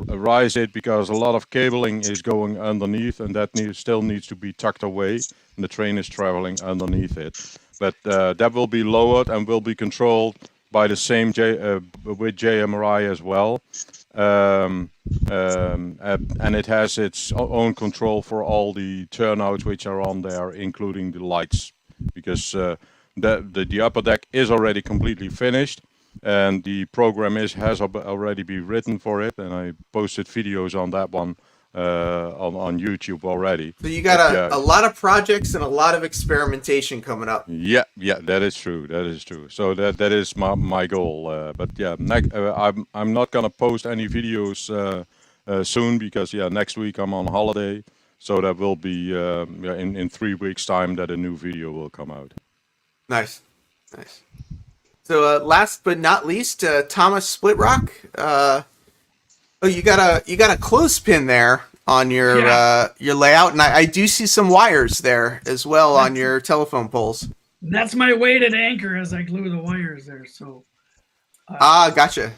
raised it because a lot of cabling is going underneath, and that still needs to be tucked away, and the train is traveling underneath it. But that will be lowered and will be controlled by the same with JMRI as well. And it has its own control for all the turnouts which are on there, including the lights, because the upper deck is already completely finished, and the program has already been written for it, and I posted videos on that one on YouTube already. So you got a lot of projects and a lot of experimentation coming up. Yeah, that is true. That is true. So that is my goal. But yeah, I'm not gonna post any videos soon, because next week I'm on holiday. So that will be in 3 weeks' time that a new video will come out. Nice. So last but not least, Thomas Splitrock. Oh, you got a clothespin there on your layout, and I do see some wires there as well on your telephone poles. That's my weighted anchor as I glue the wires there. So gotcha.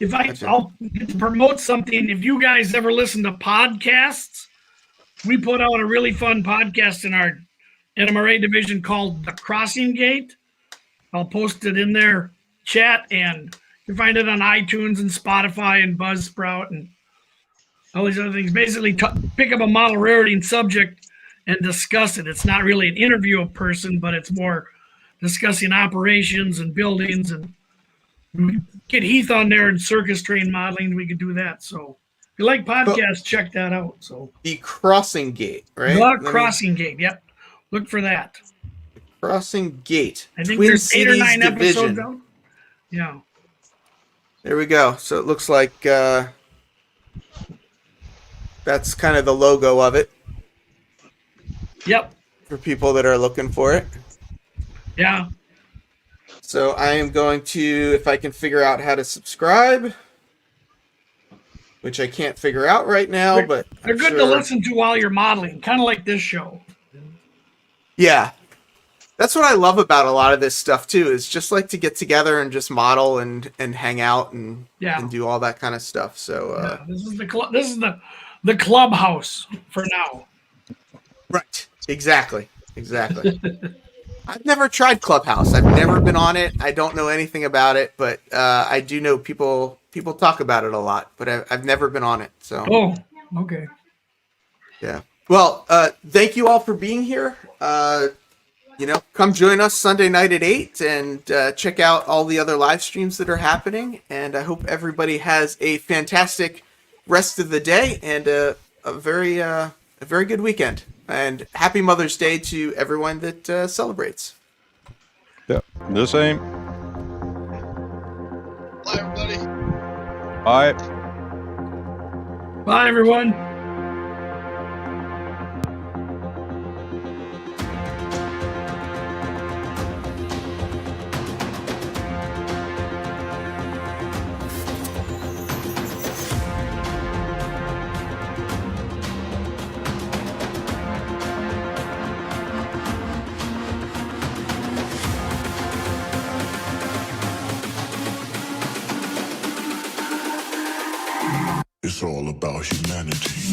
I'll get to promote something. If you guys ever listen to podcasts, we put out a really fun podcast in our NMRA division called The Crossing Gate. I'll post it in their chat, and you can find it on iTunes and Spotify and Buzzsprout and all these other things. Basically, pick up a model rarity and subject and discuss it. It's not really an interview of person, but it's more discussing operations and buildings. And get Heath on there and circus train modeling. We could do that. So if you like podcasts, check that out. So The Crossing Gate, right? The Crossing Gate. Yep. Look for that. Crossing Gate. I think Twin there's 8 or 9 Cities episodes Division. out. Yeah. There we go. So it looks like that's kind of the logo of it Yep. for people that are looking for it. Yeah. So I am going to, if I can figure out how to subscribe, which I can't figure out right now, but They're good to listen to while you're modeling, kind of like this show. Yeah. That's what I love about a lot of this stuff too, is just like to get together and just model and hang out and do all that kind of stuff. So this is the clubhouse for now. Right. Exactly. I've never tried Clubhouse. I've never been on it. I don't know anything about it, but I do know people talk about it a lot, but I've never been on it. So okay. Yeah. Well, thank you all for being here. Come join us Sunday night at 8 and check out all the other live streams that are happening. And I hope everybody has a fantastic rest of the day and a very good weekend. And happy Mother's Day to everyone that celebrates. Yeah, the same. Bye, everybody. Bye. Bye, everyone. It's all about humanity.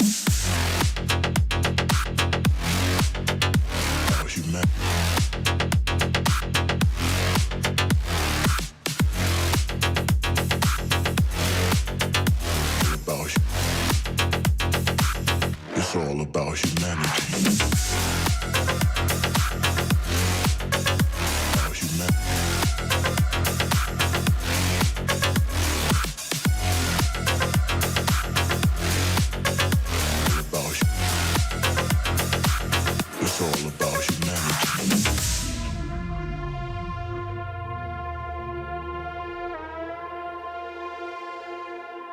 About humanity. It's all about humanity. About humanity. It's all